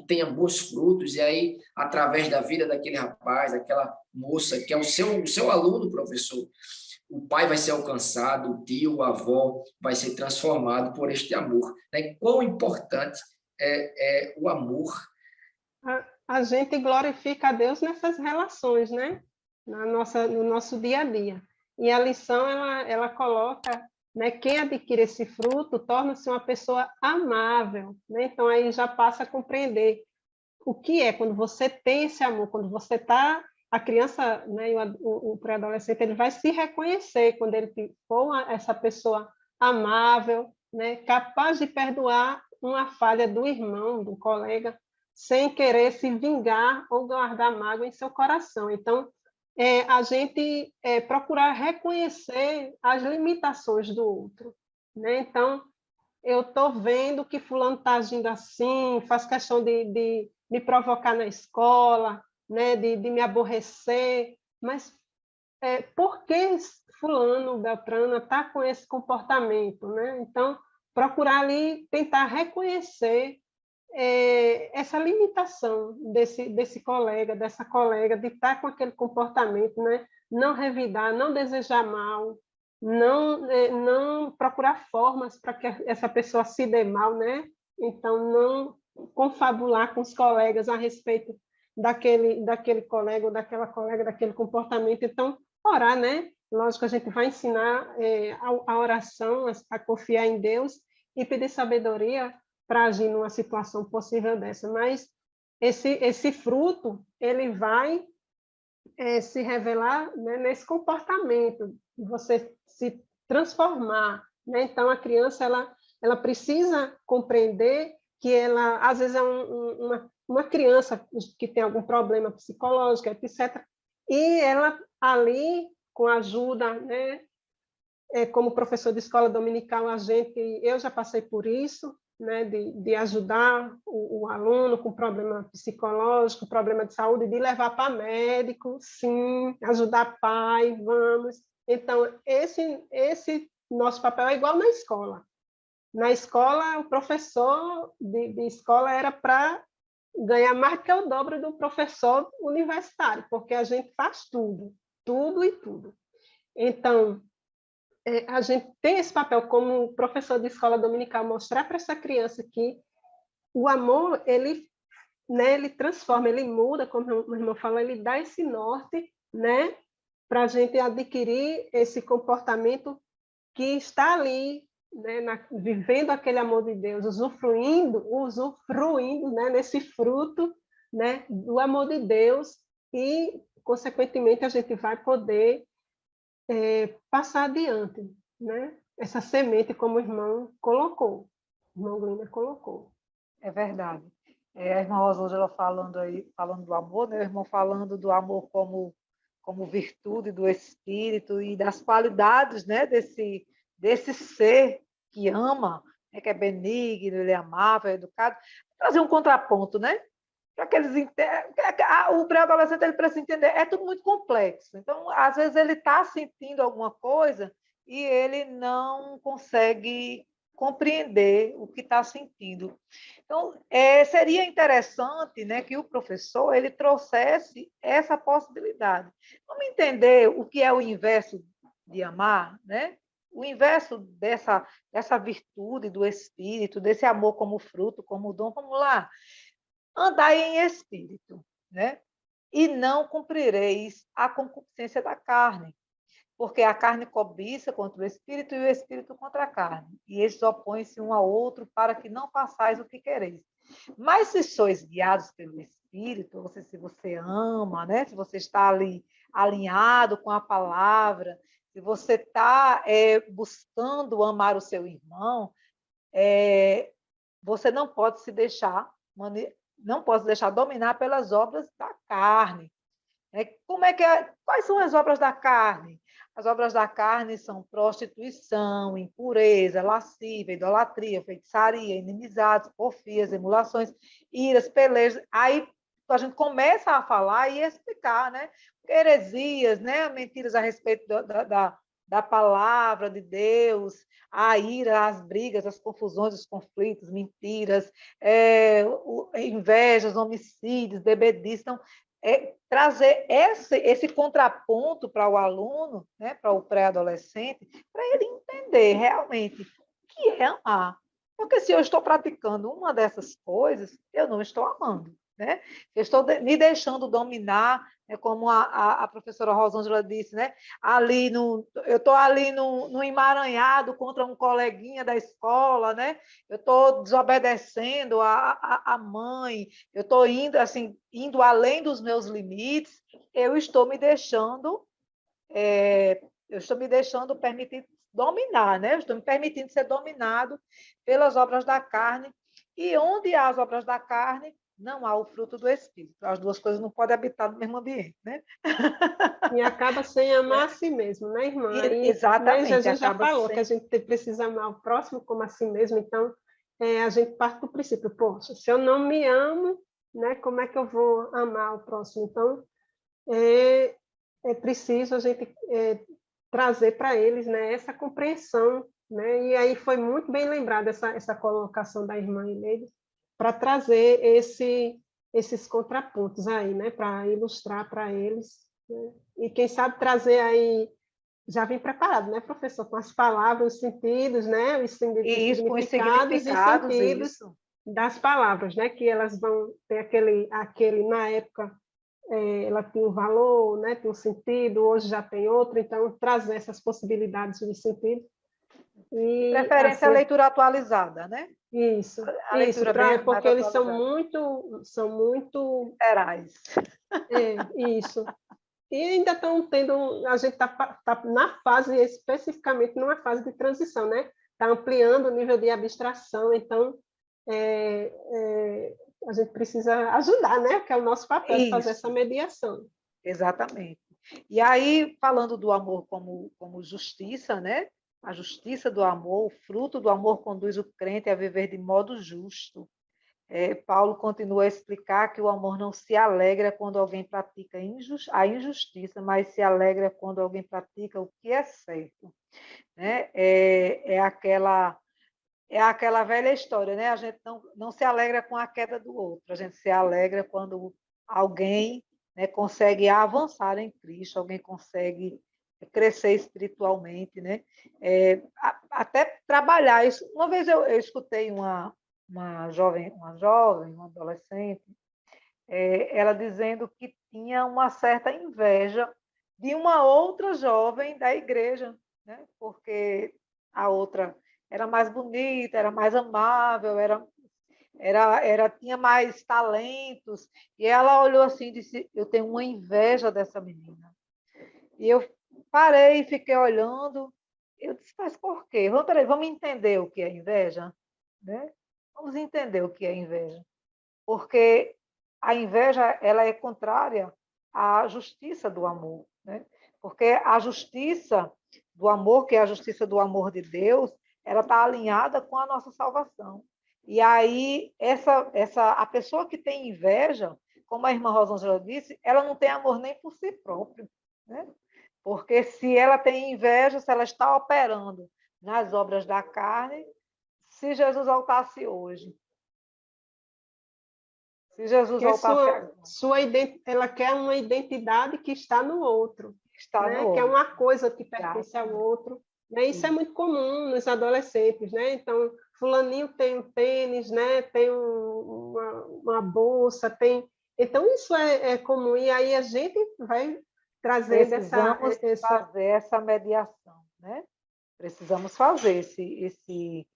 Speaker 1: tenha bons frutos, e aí, através da vida daquele rapaz, daquela moça, que é o seu aluno, professor, o pai vai ser alcançado, o tio, a avó vai ser transformado por este amor. Né? Quão importante é o amor
Speaker 3: a gente glorifica a Deus nessas relações, né? No nosso dia a dia. E a lição, ela coloca, né, quem adquire esse fruto torna-se uma pessoa amável, né? Então, aí já passa a compreender o que é quando você tem esse amor, quando você está... A criança, né, o pré-adolescente, ele vai se reconhecer quando ele for essa pessoa amável, né, capaz de perdoar uma falha do irmão, do colega, sem querer se vingar ou guardar mágoa em seu coração. Então, a gente procurar reconhecer as limitações do outro, né? Então, eu estou vendo que fulano está agindo assim, faz questão de me provocar na escola, né? de me aborrecer, mas por que fulano, Beltrana, está com esse comportamento? Né? Então, procurar ali tentar reconhecer essa limitação desse colega, dessa colega, de estar com aquele comportamento, né? Não revidar, não desejar mal, não procurar formas para que essa pessoa se dê mal, né? Então, não confabular com os colegas a respeito daquele colega ou daquela colega, daquele comportamento. Então, orar, né? Lógico, a gente vai ensinar a oração, a confiar em Deus e pedir sabedoria para agir numa situação possível dessa, mas esse fruto ele vai se revelar, né, nesse comportamento, você se transformar, né? Então a criança ela precisa compreender que ela às vezes é uma criança que tem algum problema psicológico, etc. E ela ali com a ajuda, né, como professor de escola dominical, eu já passei por isso, né, de ajudar o aluno com problema psicológico, problema de saúde, de levar para médico, sim, ajudar pai, vamos. Então, esse nosso papel é igual na escola. Na escola, o professor de escola era para ganhar mais que o dobro do professor universitário, porque a gente faz tudo, tudo e tudo. Então, a gente tem esse papel como professor de escola dominical, mostrar para essa criança que o amor, né, ele transforma, ele muda, como o meu irmão falou, ele dá esse norte, né, para a gente adquirir esse comportamento que está ali, né, vivendo aquele amor de Deus, usufruindo, né, nesse fruto, né, do amor de Deus e, consequentemente, a gente vai poder passar adiante, né? Essa semente, como o irmão colocou, o irmão Glina colocou.
Speaker 2: É verdade. A irmã Rosângela falando aí, falando do amor, né? O irmão falando do amor como virtude do Espírito e das qualidades, né? Desse ser que ama, né? Que é benigno, ele é amável, é educado. Trazer um contraponto, né? Para que eles o pré-adolescente ele precisa entender, é tudo muito complexo. Então, às vezes ele está sentindo alguma coisa e ele não consegue compreender o que está sentindo. Então, seria interessante, né, que o professor ele trouxesse essa possibilidade. Vamos entender o que é o inverso de amar, né? O inverso dessa virtude do Espírito, desse amor como fruto, como dom. Vamos lá. Andai em espírito, né? E não cumprireis a concupiscência da carne, porque a carne cobiça contra o espírito e o espírito contra a carne, e eles opõem-se um ao outro para que não façais o que quereis. Mas se sois guiados pelo espírito, ou seja, se você ama, né? Se você está ali alinhado com a palavra, se você está buscando amar o seu irmão, você não pode se deixar dominar pelas obras da carne. Quais são as obras da carne? As obras da carne são prostituição, impureza, lascívia, idolatria, feitiçaria, inimizades, porfias, emulações, iras, pelejas. Aí a gente começa a falar e explicar, né? Heresias, né? Mentiras a respeito da palavra de Deus, a ira, as brigas, as confusões, os conflitos, mentiras, invejas, homicídios, bebedices. Então, trazer esse contraponto para o aluno, né, para o pré-adolescente, para ele entender realmente o que é amar. Porque se eu estou praticando uma dessas coisas, eu não estou amando. né? Eu estou me deixando dominar, como a professora Rosângela disse, né? Eu estou ali no emaranhado contra um coleguinha da escola, né? Eu estou desobedecendo a mãe, eu estou indo assim, indo além dos meus limites, eu estou me deixando, permitindo dominar, né? Eu estou me permitindo ser dominado pelas obras da carne, e onde há as obras da carne, não há o fruto do Espírito. As duas coisas não podem habitar no mesmo ambiente, né?
Speaker 3: E acaba sem amar a si mesmo, né, irmã? E, né,
Speaker 2: Exatamente,
Speaker 3: Jesus já
Speaker 2: acaba
Speaker 3: falou que a
Speaker 2: sendo.
Speaker 3: gente precisa amar o próximo como a si mesmo, então a gente parte do princípio, poxa, se eu não me amo, né, como é que eu vou amar o próximo? Então, é preciso a gente trazer para eles, né, essa compreensão, né? E aí foi muito bem lembrada essa colocação da irmã Ileide, para trazer esses contrapontos aí, né, para ilustrar para eles, né? E quem sabe trazer aí, já vem preparado, né, professor, com as palavras, os sentidos, né, os
Speaker 2: Isso, com os
Speaker 3: significados e
Speaker 2: significados,
Speaker 3: sentidos
Speaker 2: isso.
Speaker 3: das palavras, né, que elas vão ter aquele na época ela tinha um valor, né, tinha um sentido, hoje já tem outro, então trazer essas possibilidades de sentido.
Speaker 2: De
Speaker 3: E
Speaker 2: preferência,
Speaker 3: assim,
Speaker 2: a leitura atualizada, né?
Speaker 3: isso,
Speaker 2: A leitura bem mais
Speaker 3: porque eles
Speaker 2: atualizada.
Speaker 3: são muito,
Speaker 2: Literais.
Speaker 3: isso. E ainda estão tendo, a gente tá na fase, especificamente numa fase de transição, né? Está ampliando o nível de abstração, então a gente precisa ajudar, né? Que é o nosso papel de fazer essa
Speaker 2: Isso,
Speaker 3: mediação.
Speaker 2: exatamente. E aí, falando do amor como justiça, né? A justiça do amor, o fruto do amor conduz o crente a viver de modo justo. Paulo continua a explicar que o amor não se alegra quando alguém pratica a injustiça, mas se alegra quando alguém pratica o que é certo, né? É aquela velha história, né? A gente não se alegra com a queda do outro, a gente se alegra quando alguém, né, consegue avançar em Cristo, alguém consegue crescer espiritualmente, né? Até trabalhar isso. Uma vez eu escutei uma jovem, uma adolescente, ela dizendo que tinha uma certa inveja de uma outra jovem da igreja, né? Porque a outra era mais bonita, era mais amável, tinha mais talentos, e ela olhou assim e disse: eu tenho uma inveja dessa menina. E eu parei e fiquei olhando. Eu disse: mas por quê? Vamos entender o que é inveja, né? Vamos entender o que é inveja, porque a inveja ela é contrária à justiça do amor, né? Porque a justiça do amor, que é a justiça do amor de Deus, ela está alinhada com a nossa salvação. E aí a pessoa que tem inveja, como a irmã Rosângela disse, ela não tem amor nem por si própria, né? Porque se ela tem inveja, se ela está operando nas obras da carne, se Jesus voltasse hoje, se Jesus
Speaker 3: Que
Speaker 2: voltasse agora,
Speaker 3: ela quer uma identidade que está no outro,
Speaker 2: está no
Speaker 3: né? Que é
Speaker 2: outro.
Speaker 3: uma coisa que pertence ao
Speaker 2: Exatamente.
Speaker 3: outro. Né? Isso é muito comum nos adolescentes, né? Então, fulaninho tem um tênis, né? Tem uma bolsa, tem... Então, isso é comum. E aí a gente vai trazendo
Speaker 2: Precisamos fazer essa mediação, né? Precisamos fazer esse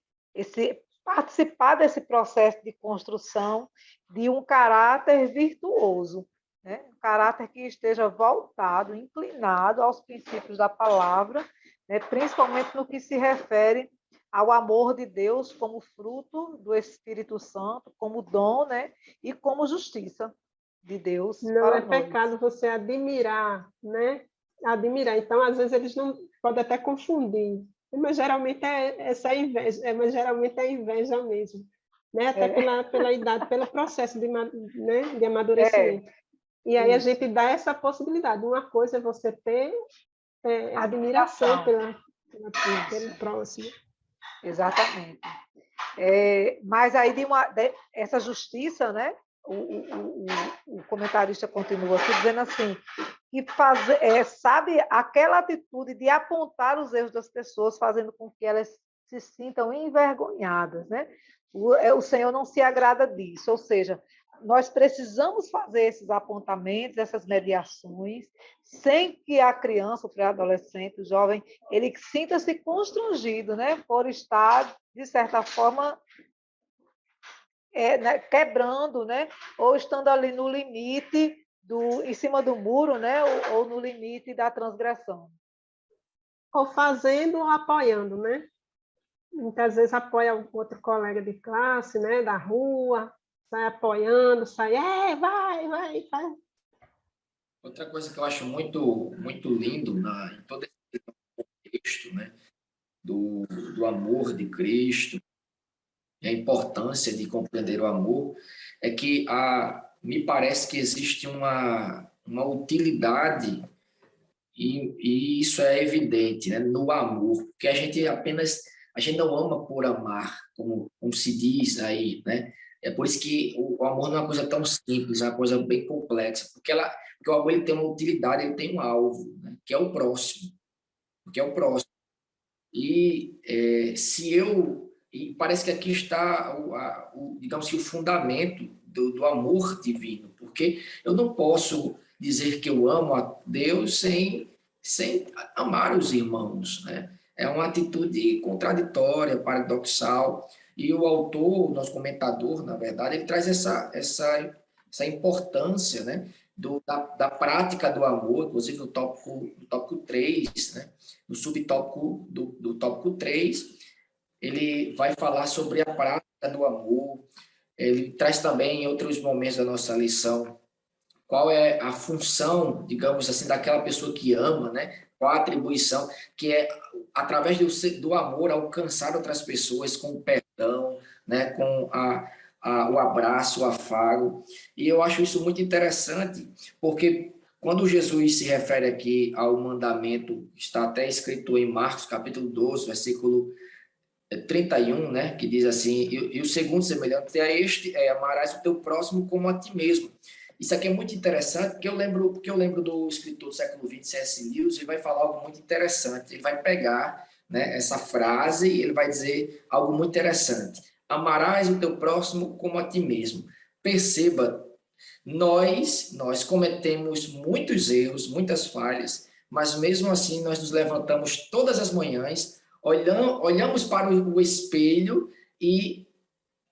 Speaker 2: participar desse processo de construção de um caráter virtuoso, né? Um caráter que esteja voltado, inclinado aos princípios da palavra, né? Principalmente no que se refere ao amor de Deus como fruto do Espírito Santo, como dom, né? E como justiça de Deus
Speaker 3: não é
Speaker 2: para nós.
Speaker 3: pecado você admirar, né? Admirar. Então, às vezes eles não podem até confundir, mas geralmente é essa inveja, mas geralmente é inveja mesmo, né? Até pela idade, pelo processo né? De amadurecimento. E aí a gente dá essa possibilidade. Uma coisa é você ter admiração pelo próximo.
Speaker 2: Exatamente. Mas aí essa justiça, né? O comentarista continua aqui dizendo assim, que sabe aquela atitude de apontar os erros das pessoas, fazendo com que elas se sintam envergonhadas, né? O Senhor não se agrada disso, ou seja, nós precisamos fazer esses apontamentos, essas mediações, sem que a criança, o pré-adolescente, o jovem, ele sinta-se constrangido, né, por estar, de certa forma, né, quebrando, né, ou estando ali no limite, em cima do muro, né, ou no limite da transgressão.
Speaker 3: Ou fazendo ou apoiando, né? Muitas vezes apoia outro colega de classe, né, da rua, sai apoiando, sai, vai, faz.
Speaker 1: Outra coisa que eu acho muito lindo em todo esse contexto, né, do amor de Cristo, e a importância de compreender o amor, é que me parece que existe uma utilidade, e isso é evidente, né, no amor, que a gente não ama por amar, como se diz aí, né? É por isso que o amor não é uma coisa tão simples, é uma coisa bem complexa, porque o amor ele tem uma utilidade, ele tem um alvo, né, que é o próximo, que é o próximo. E parece que aqui está digamos que o fundamento do amor divino, porque eu não posso dizer que eu amo a Deus sem amar os irmãos, né? É uma atitude contraditória, paradoxal, e o autor, o nosso comentador, na verdade, ele traz essa importância, né? Da prática do amor, inclusive no tópico 3, né? No subtópico do tópico 3, ele vai falar sobre a prática do amor. Ele traz também em outros momentos da nossa lição qual é a função, digamos assim, daquela pessoa que ama, né? Qual a atribuição, que é, através do amor, alcançar outras pessoas com o perdão, né? Com o abraço, o afago. E eu acho isso muito interessante, porque quando Jesus se refere aqui ao mandamento, está até escrito em Marcos, capítulo 12, versículo 31, né, que diz assim, e o segundo semelhante a este é amarás o teu próximo como a ti mesmo. Isso aqui é muito interessante, porque eu lembro do escritor do século XX, C.S. Lewis, e vai falar algo muito interessante. Ele vai pegar, né, essa frase e ele vai dizer algo muito interessante. Amarás o teu próximo como a ti mesmo. Perceba, nós cometemos muitos erros, muitas falhas, mas mesmo assim nós nos levantamos todas as manhãs, olhamos para o espelho e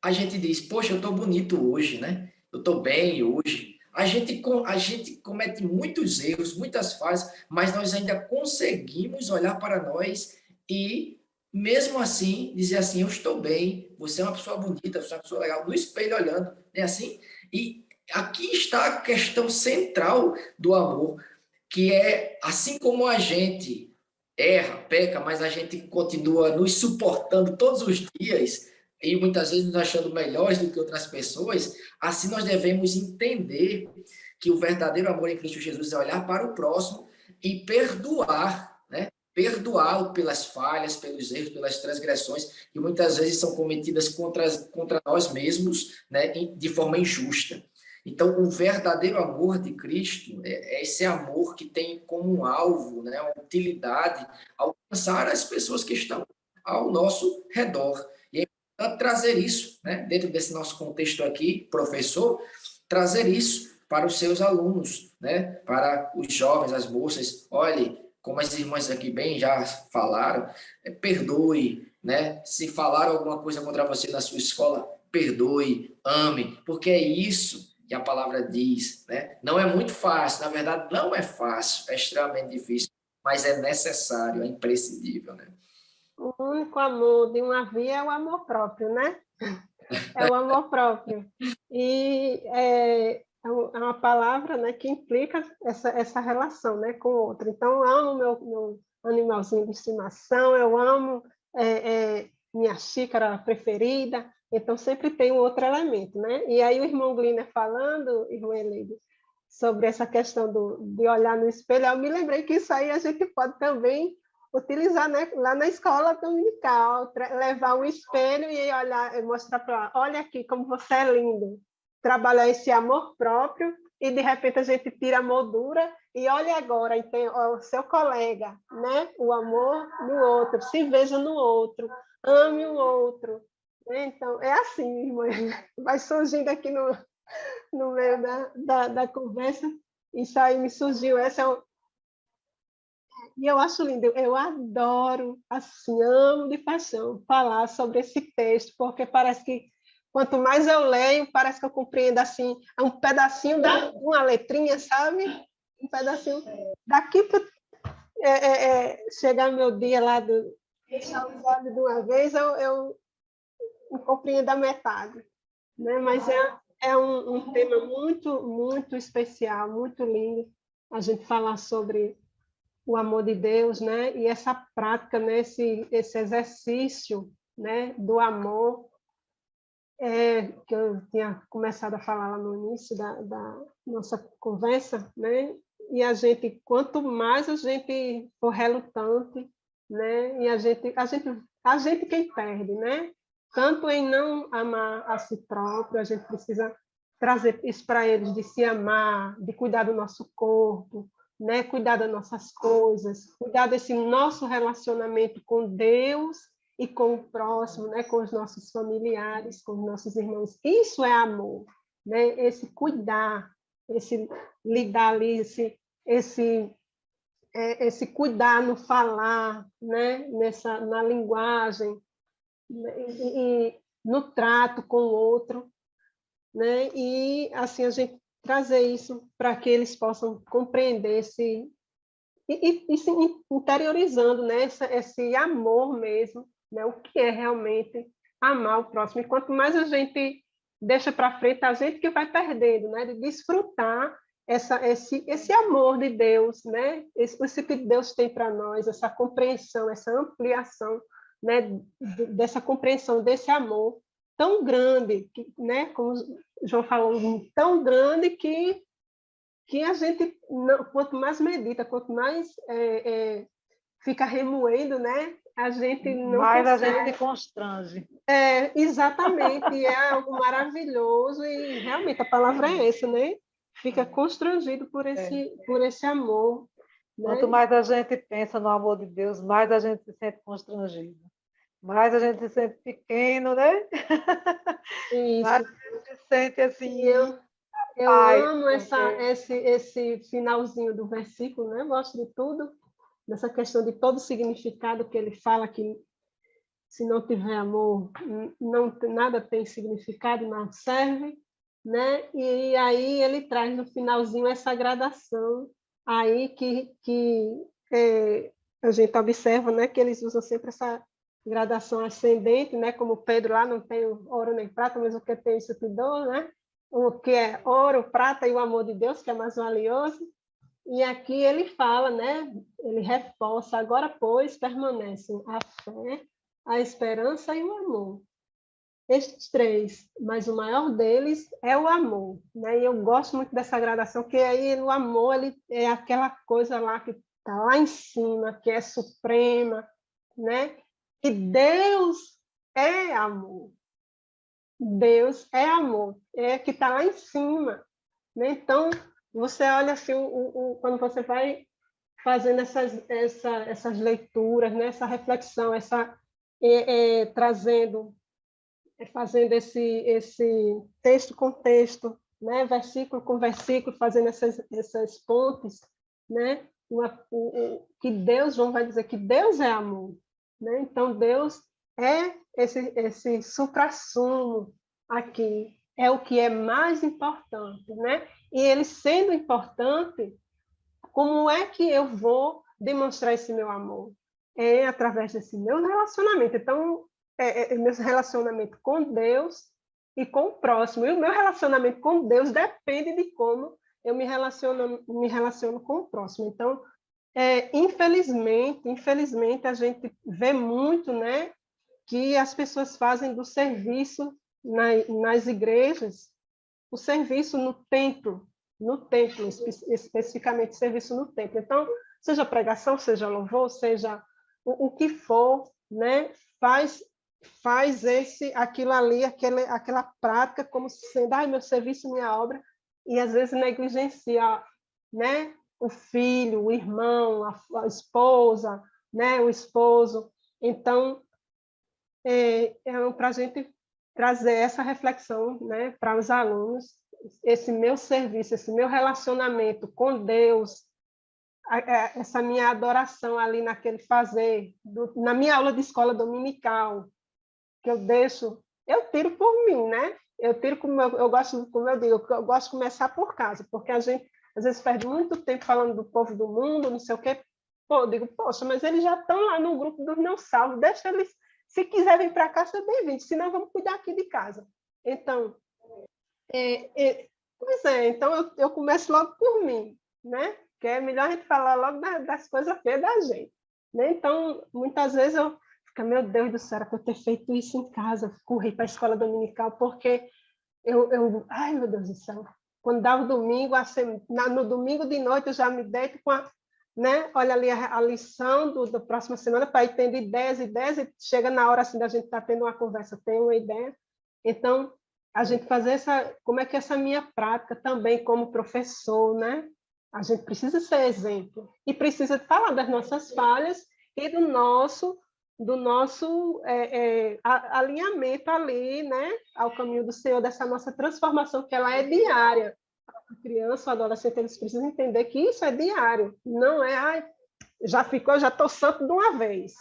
Speaker 1: a gente diz, poxa, eu estou bonito hoje, né? Eu estou bem hoje. A gente comete muitos erros, muitas falhas, mas nós ainda conseguimos olhar para nós e, mesmo assim, dizer assim, eu estou bem, você é uma pessoa bonita, você é uma pessoa legal, no espelho olhando, é assim? E aqui está a questão central do amor, que é, assim como a gente erra, peca, mas a gente continua nos suportando todos os dias e muitas vezes nos achando melhores do que outras pessoas, assim nós devemos entender que o verdadeiro amor em Cristo Jesus é olhar para o próximo e perdoar, né? Perdoá-lo pelas falhas, pelos erros, pelas transgressões que muitas vezes são cometidas contra nós mesmos, né? De forma injusta. Então, o verdadeiro amor de Cristo é esse amor que tem como alvo, né, uma utilidade, alcançar as pessoas que estão ao nosso redor. E é importante trazer isso, né, dentro desse nosso contexto aqui, professor, trazer isso para os seus alunos, né, para os jovens, as moças. Olhe, como as irmãs aqui bem já falaram, perdoe, né, se falaram alguma coisa contra você na sua escola, perdoe, ame, porque é isso que a palavra diz, né? Não é muito fácil, na verdade, não é fácil, é extremamente difícil, mas é necessário, é imprescindível, né?
Speaker 3: O único amor de uma via é o amor próprio, né? É o amor próprio. E é uma palavra, né, que implica essa relação, né, com o outro. Então, eu amo meu animalzinho de estimação, eu amo minha xícara preferida, então sempre tem um outro elemento, né? E aí o irmão Gliner falando, irmã Eleide, sobre essa questão de olhar no espelho, eu me lembrei que isso aí a gente pode também utilizar, né, lá na escola dominical, levar um espelho e olhar, mostrar para, olha aqui como você é lindo, trabalhar esse amor próprio e de repente a gente tira a moldura e olha agora, então, o seu colega, né, o amor no outro, se veja no outro, ame o outro, né? Então é assim, irmã, vai surgindo aqui no meio da conversa, isso aí me surgiu, e eu acho lindo, eu adoro, assim, amo de paixão falar sobre esse texto, porque parece que quanto mais eu leio, parece que eu compreendo assim, um pedacinho uma letrinha, sabe? Um pedacinho daqui para chegar meu dia lá fechar os olhos de uma vez, eu compreendo a metade, né? Mas é um tema muito, muito especial, muito lindo, a gente falar sobre o amor de Deus, né? E essa prática, né? Esse exercício, né? Do amor, que eu tinha começado a falar lá no início da nossa conversa, né? E quanto mais a gente for relutante, né? E a gente quem perde, né? Tanto em não amar a si próprio, a gente precisa trazer isso para eles, de se amar, de cuidar do nosso corpo, né? Cuidar das nossas coisas, cuidar desse nosso relacionamento com Deus e com o próximo, né? Com os nossos familiares, com os nossos irmãos. Isso é amor, né? Esse cuidar, esse lidar ali, esse cuidar no falar, né? Na linguagem, né? E no trato com o outro, né? E assim a gente trazer isso para que eles possam compreender se interiorizando, né? Esse amor mesmo, né? O que é realmente amar o próximo. E quanto mais a gente deixa para frente, a gente que vai perdendo, né? De desfrutar esse amor de Deus, né? Esse que Deus tem para nós, essa compreensão, essa ampliação, né? Dessa compreensão, desse amor tão grande, né? Como o João falou, tão grande que a gente, quanto mais medita, quanto mais fica remoendo, né? A gente não
Speaker 2: mais
Speaker 3: consegue.
Speaker 2: A gente se constrange.
Speaker 3: Exatamente, e é algo maravilhoso, e realmente a palavra é essa, né? Fica constrangido por esse amor. Né?
Speaker 2: Quanto mais a gente pensa no amor de Deus, mais a gente se sente constrangido. Mais a gente se sente pequeno, né?
Speaker 3: Isso.
Speaker 2: Mais a gente se sente assim.
Speaker 3: Eu amo esse finalzinho do versículo, né? Eu gosto de tudo, dessa questão de todo o significado que ele fala, que se não tiver amor, nada tem significado, não serve, né? E aí ele traz no finalzinho essa gradação aí que a gente observa, né? Que eles usam sempre essa gradação ascendente, né? Como Pedro lá não tem ouro nem prata, mas o que tem isso te dou, né? O que é ouro, prata e o amor de Deus, que é mais valioso. E aqui ele fala, né? Ele reforça, agora, pois, permanecem a fé, a esperança e o amor. Estes três, mas o maior deles é o amor, né? E eu gosto muito dessa gradação, que aí o amor ele é aquela coisa lá que está lá em cima, que é suprema, né? E Deus é amor. Deus é amor, que está lá em cima, né? Então, você olha assim, quando você vai fazendo essas leituras, né? Essa reflexão, fazendo esse texto com texto, né? Versículo com versículo, fazendo essas pontes, né? Que Deus, João vai dizer que Deus é amor, né? Então Deus é esse suprassumo aqui, é o que é mais importante, né? E ele sendo importante, como é que eu vou demonstrar esse meu amor? É através desse meu relacionamento. Então, meu relacionamento com Deus e com o próximo. E o meu relacionamento com Deus depende de como eu me relaciono com o próximo. Então, infelizmente, a gente vê muito, né, que as pessoas fazem do serviço nas igrejas, o serviço no templo, especificamente serviço no templo. Então, seja pregação, seja louvor, seja o que for, né, faz aquilo ali, aquela prática como sendo, meu serviço, minha obra, e às vezes negligencia, né, o filho, o irmão, a esposa, né, o esposo. Então, para a gente trazer essa reflexão, né, para os alunos, esse meu serviço, esse meu relacionamento com Deus, essa minha adoração ali naquele fazer, na minha aula de escola dominical, que eu tiro por mim, né? Eu tiro eu gosto, como eu digo, eu gosto de começar por casa, porque a gente às vezes perde muito tempo falando do povo do mundo, não sei o quê. Pô, eu digo, poxa, mas eles já estão lá no grupo dos não salvos, deixa eles, se quiserem vir para cá, sejam bem-vindos, senão vamos cuidar aqui de casa. Então, pois é, então eu começo logo por mim, né? Que é melhor a gente falar logo das coisas feias da gente, né? Então, muitas vezes eu fico, meu Deus do céu, era para eu ter feito isso em casa, corri para a escola dominical, porque ai, meu Deus do céu, quando dava o domingo, no domingo de noite eu já me deito com a, né? Olha ali a lição da próxima semana, para ir tendo ideias, e chega na hora assim da gente estar tendo uma conversa, tem uma ideia. Então, a gente fazer como é que essa minha prática também como professor, né? A gente precisa ser exemplo e precisa falar das nossas falhas e do nosso alinhamento ali, né, ao caminho do Senhor, dessa nossa transformação, que ela é diária. A criança, o adolescente, eles precisam entender que isso é diário, não é, já estou santo de uma vez.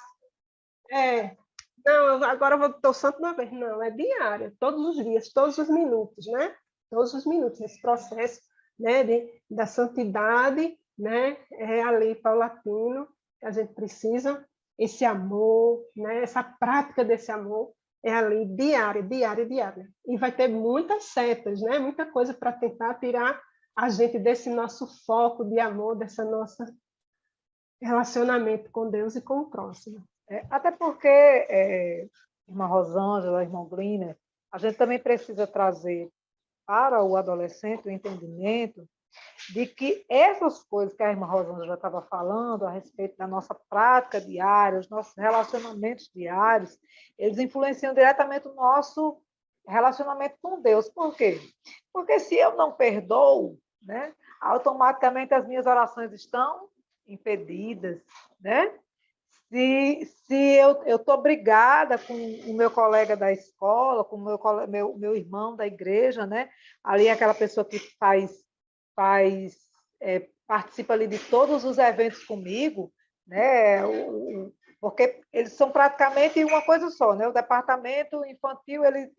Speaker 3: Não, agora eu estou santo de uma vez. Não, é diário, todos os dias, todos os minutos, né? Todos os minutos, esse processo, né, da santidade, né, é ali paulatino, que a gente precisa, esse amor, né, essa prática desse amor é ali diária, diária, diária. E vai ter muitas setas, né, muita coisa para tentar tirar a gente desse nosso foco de amor, dessa nossa relacionamento com Deus e com o próximo.
Speaker 2: Até porque, irmã Rosângela, irmão Gliner, a gente também precisa trazer para o adolescente o entendimento de que essas coisas que a irmã Rosângela já estava falando a respeito da nossa prática diária, os nossos relacionamentos diários, eles influenciam diretamente o nosso relacionamento com Deus. Por quê? Porque se eu não perdoo, né, automaticamente as minhas orações estão impedidas, né? Se eu estou brigada com o meu colega da escola, com o meu irmão da igreja, né? Ali aquela pessoa que participa ali de todos os eventos comigo, né? Porque eles são praticamente uma coisa só, né? O departamento infantil, ele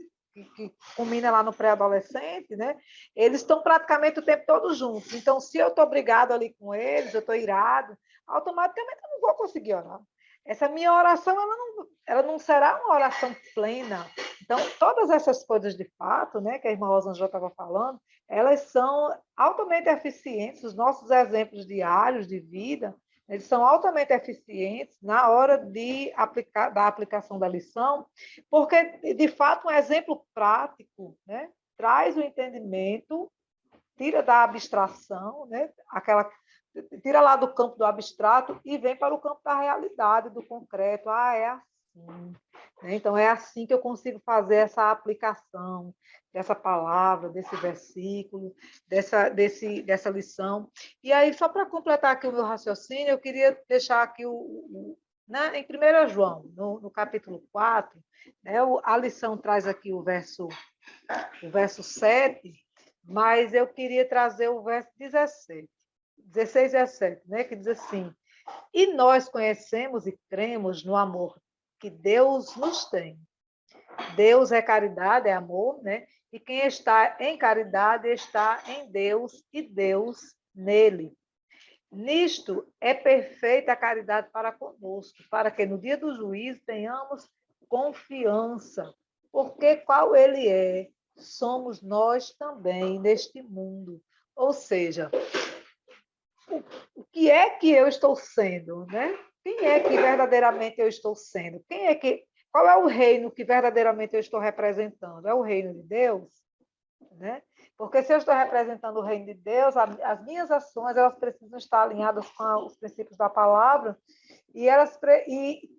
Speaker 2: que culmina lá no pré-adolescente, né? Eles estão praticamente o tempo todo juntos. Então, se eu estou brigado ali com eles, eu estou irado, automaticamente eu não vou conseguir orar. Essa minha oração, ela não será uma oração plena. Então, todas essas coisas de fato, né, que a irmã Rosângela estava falando, elas são altamente eficientes, os nossos exemplos diários de vida, eles são altamente eficientes na hora da aplicação da lição, porque, de fato, um exemplo prático, né, traz o entendimento, tira da abstração, né, tira lá do campo do abstrato e vem para o campo da realidade, do concreto. É assim. Então, é assim que eu consigo fazer essa aplicação dessa palavra, desse versículo, dessa lição. E aí, só para completar aqui o meu raciocínio, eu queria deixar aqui em 1 João, no capítulo 4, né, a lição traz aqui o verso 7, mas eu queria trazer o verso 16 e 17, né, que diz assim: e nós conhecemos e cremos no amor que Deus nos tem. Deus é caridade, é amor, né? E quem está em caridade está em Deus e Deus nele. Nisto é perfeita a caridade para conosco, para que no dia do juízo tenhamos confiança, porque qual ele é, somos nós também neste mundo. Ou seja, o que é que eu estou sendo, né? Quem é que verdadeiramente eu estou sendo? Qual é o reino que verdadeiramente eu estou representando? É o reino de Deus, né? Porque se eu estou representando o reino de Deus, as minhas ações elas precisam estar alinhadas com os princípios da palavra e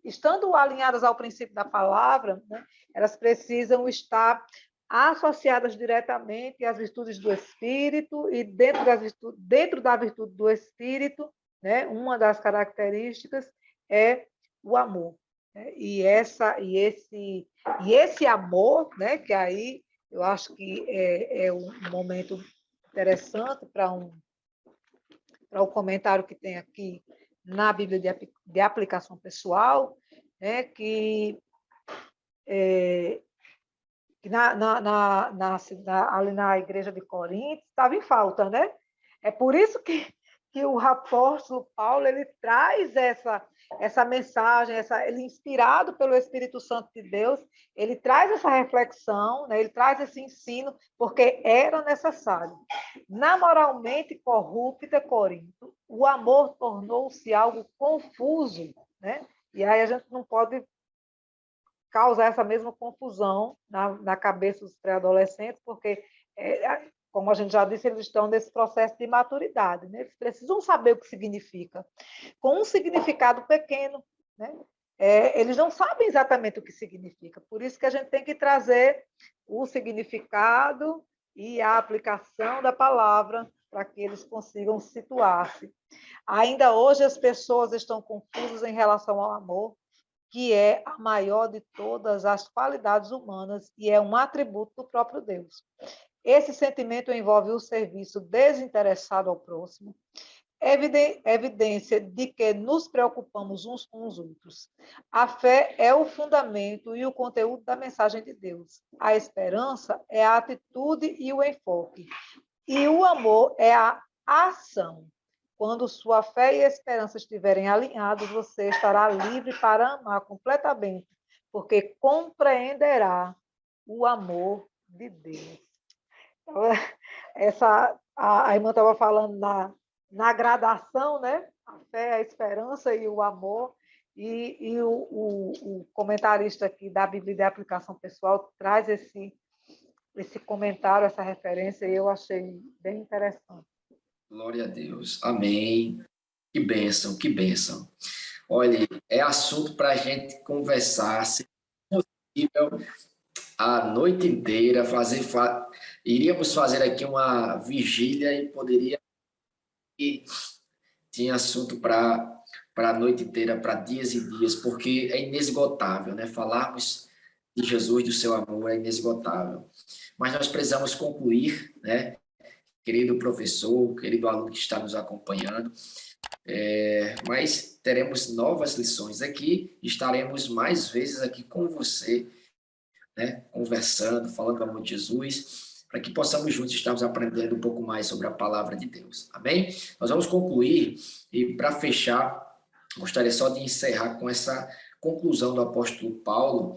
Speaker 2: estando alinhadas ao princípio da palavra, né, elas precisam estar associadas diretamente às virtudes do Espírito e dentro da virtude do Espírito, né, uma das características é o amor, né? E esse amor, né, que aí Eu acho que é um momento interessante para o comentário que tem aqui na Bíblia de aplicação pessoal, né, que ali na igreja de Corinto estava em falta, né? É por isso que o apóstolo Paulo ele traz essa mensagem, ele inspirado pelo Espírito Santo de Deus, ele traz essa reflexão, né? Ele traz esse ensino, porque era necessário. Na moralmente corrupta Corinto, o amor tornou-se algo confuso, né? E aí a gente não pode causar essa mesma confusão na cabeça dos pré-adolescentes, porque, como a gente já disse, eles estão nesse processo de maturidade, né? Eles precisam saber o que significa, com um significado pequeno, né? Eles não sabem exatamente o que significa, por isso que a gente tem que trazer o significado e a aplicação da palavra para que eles consigam situar-se. Ainda hoje as pessoas estão confusas em relação ao amor, que é a maior de todas as qualidades humanas e é um atributo do próprio Deus. Esse sentimento envolve o serviço desinteressado ao próximo, evidência de que nos preocupamos uns com os outros. A fé é o fundamento e o conteúdo da mensagem de Deus. A esperança é a atitude e o enfoque. E o amor é a ação. Quando sua fé e esperança estiverem alinhados, você estará livre para amar completamente, porque compreenderá o amor de Deus. Então, a irmã estava falando na gradação, né? A fé, a esperança e o amor. E o comentarista aqui da Bíblia de Aplicação Pessoal traz esse comentário, essa referência, e eu achei bem interessante.
Speaker 1: Glória a Deus. Amém. Que bênção, que bênção. Olha, é assunto para a gente conversar, se possível, a noite inteira, iríamos fazer aqui uma vigília e poderia e tinha assunto para a noite inteira, para dias e dias, porque é inesgotável, né? Falarmos de Jesus, do seu amor, é inesgotável. Mas nós precisamos concluir, né? Querido professor, querido aluno que está nos acompanhando, mas teremos novas lições aqui, estaremos mais vezes aqui com você, né, conversando, falando do amor de Jesus, para que possamos juntos estarmos aprendendo um pouco mais sobre a palavra de Deus. Amém? Nós vamos concluir e, para fechar, gostaria só de encerrar com essa conclusão do apóstolo Paulo,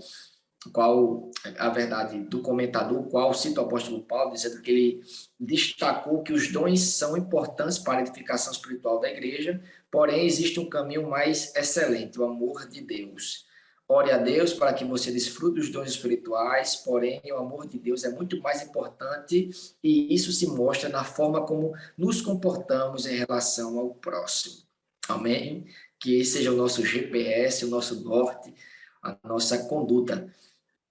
Speaker 1: qual a verdade do comentador, qual cita o apóstolo Paulo, dizendo que ele destacou que os dons são importantes para a edificação espiritual da igreja, porém existe um caminho mais excelente, o amor de Deus. Ore a Deus para que você desfrute dos dons espirituais, porém o amor de Deus é muito mais importante e isso se mostra na forma como nos comportamos em relação ao próximo. Amém? Que esse seja o nosso GPS, o nosso norte, a nossa conduta.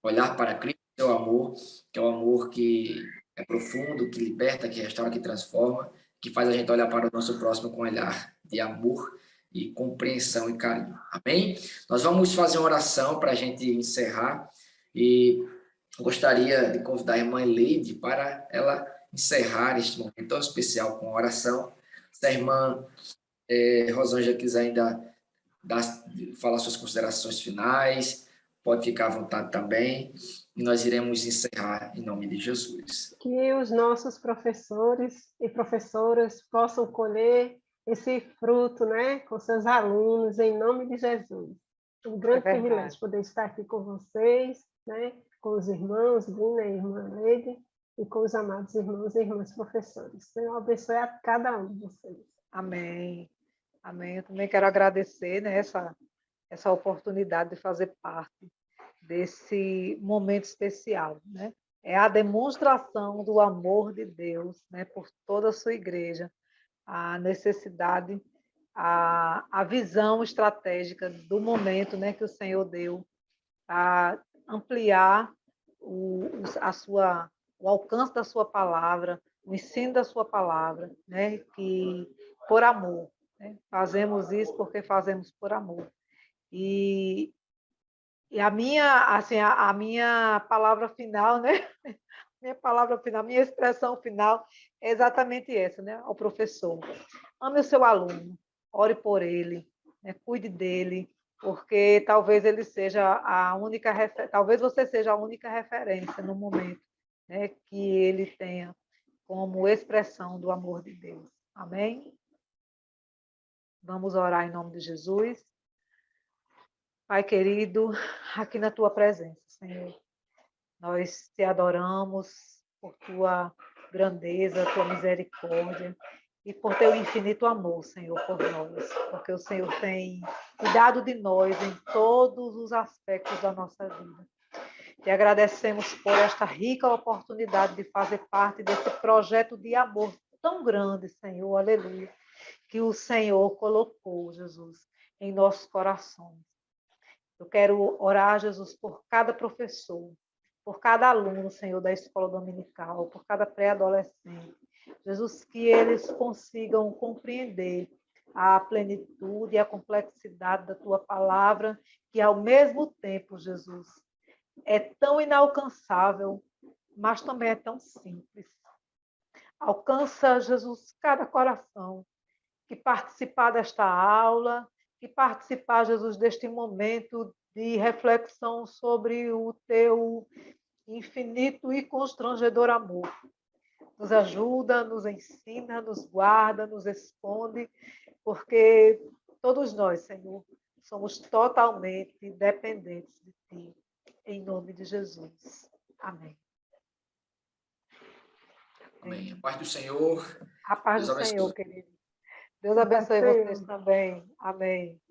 Speaker 1: Olhar para Cristo, seu amor, que é o amor que é profundo, que liberta, que restaura, que transforma, que faz a gente olhar para o nosso próximo com um olhar de amor e compreensão e carinho. Amém? Nós vamos fazer uma oração para a gente encerrar e gostaria de convidar a irmã Leide para ela encerrar este momento tão especial com a oração. Se a irmã Rosângela quiser ainda falar suas considerações finais, pode ficar à vontade também, e nós iremos encerrar em nome de Jesus.
Speaker 3: Que os nossos professores e professoras possam colher esse fruto, né, com seus alunos, em nome de Jesus. Um grande privilégio poder estar aqui com vocês, né, com os irmãos, Lina e irmã Leide, e com os amados irmãos e irmãs professores. Senhor, abençoe a cada um de vocês.
Speaker 2: Amém. Amém. Eu também quero agradecer, né, essa oportunidade de fazer parte desse momento especial, né? É a demonstração do amor de Deus, né, por toda a sua igreja, a necessidade, a visão estratégica do momento, né, que o Senhor deu a ampliar o alcance da sua palavra, o ensino da sua palavra, né, que por amor, né, fazemos isso porque fazemos por amor. E a minha palavra final, né, minha palavra final, minha expressão final é exatamente essa, né? Ao professor. Ame o seu aluno, ore por ele, né? Cuide dele, porque talvez ele seja a única, talvez você seja a única referência no momento, né? Que ele tenha como expressão do amor de Deus. Amém? Vamos orar em nome de Jesus. Pai querido, aqui na tua presença, Senhor, nós te adoramos por tua grandeza, tua misericórdia e por teu infinito amor, Senhor, por nós, porque o Senhor tem cuidado de nós em todos os aspectos da nossa vida. Te agradecemos por esta rica oportunidade de fazer parte desse projeto de amor tão grande, Senhor, aleluia, que o Senhor colocou, Jesus, em nossos corações. Eu quero orar, Jesus, por cada professor, por cada aluno, Senhor, da escola dominical, por cada pré-adolescente. Jesus, que eles consigam compreender a plenitude e a complexidade da tua palavra, que ao mesmo tempo, Jesus, é tão inalcançável, mas também é tão simples. Alcança, Jesus, cada coração que participar desta aula, que participar, Jesus, deste momento de reflexão sobre o teu infinito e constrangedor amor. Nos ajuda, nos ensina, nos guarda, nos esconde, porque todos nós, Senhor, somos totalmente dependentes de Ti. Em nome de Jesus. Amém.
Speaker 1: Amém. A paz do Senhor.
Speaker 2: A paz
Speaker 1: Deus
Speaker 2: do Senhor,
Speaker 1: abençoe.
Speaker 2: querido. Deus abençoe vocês também. Amém.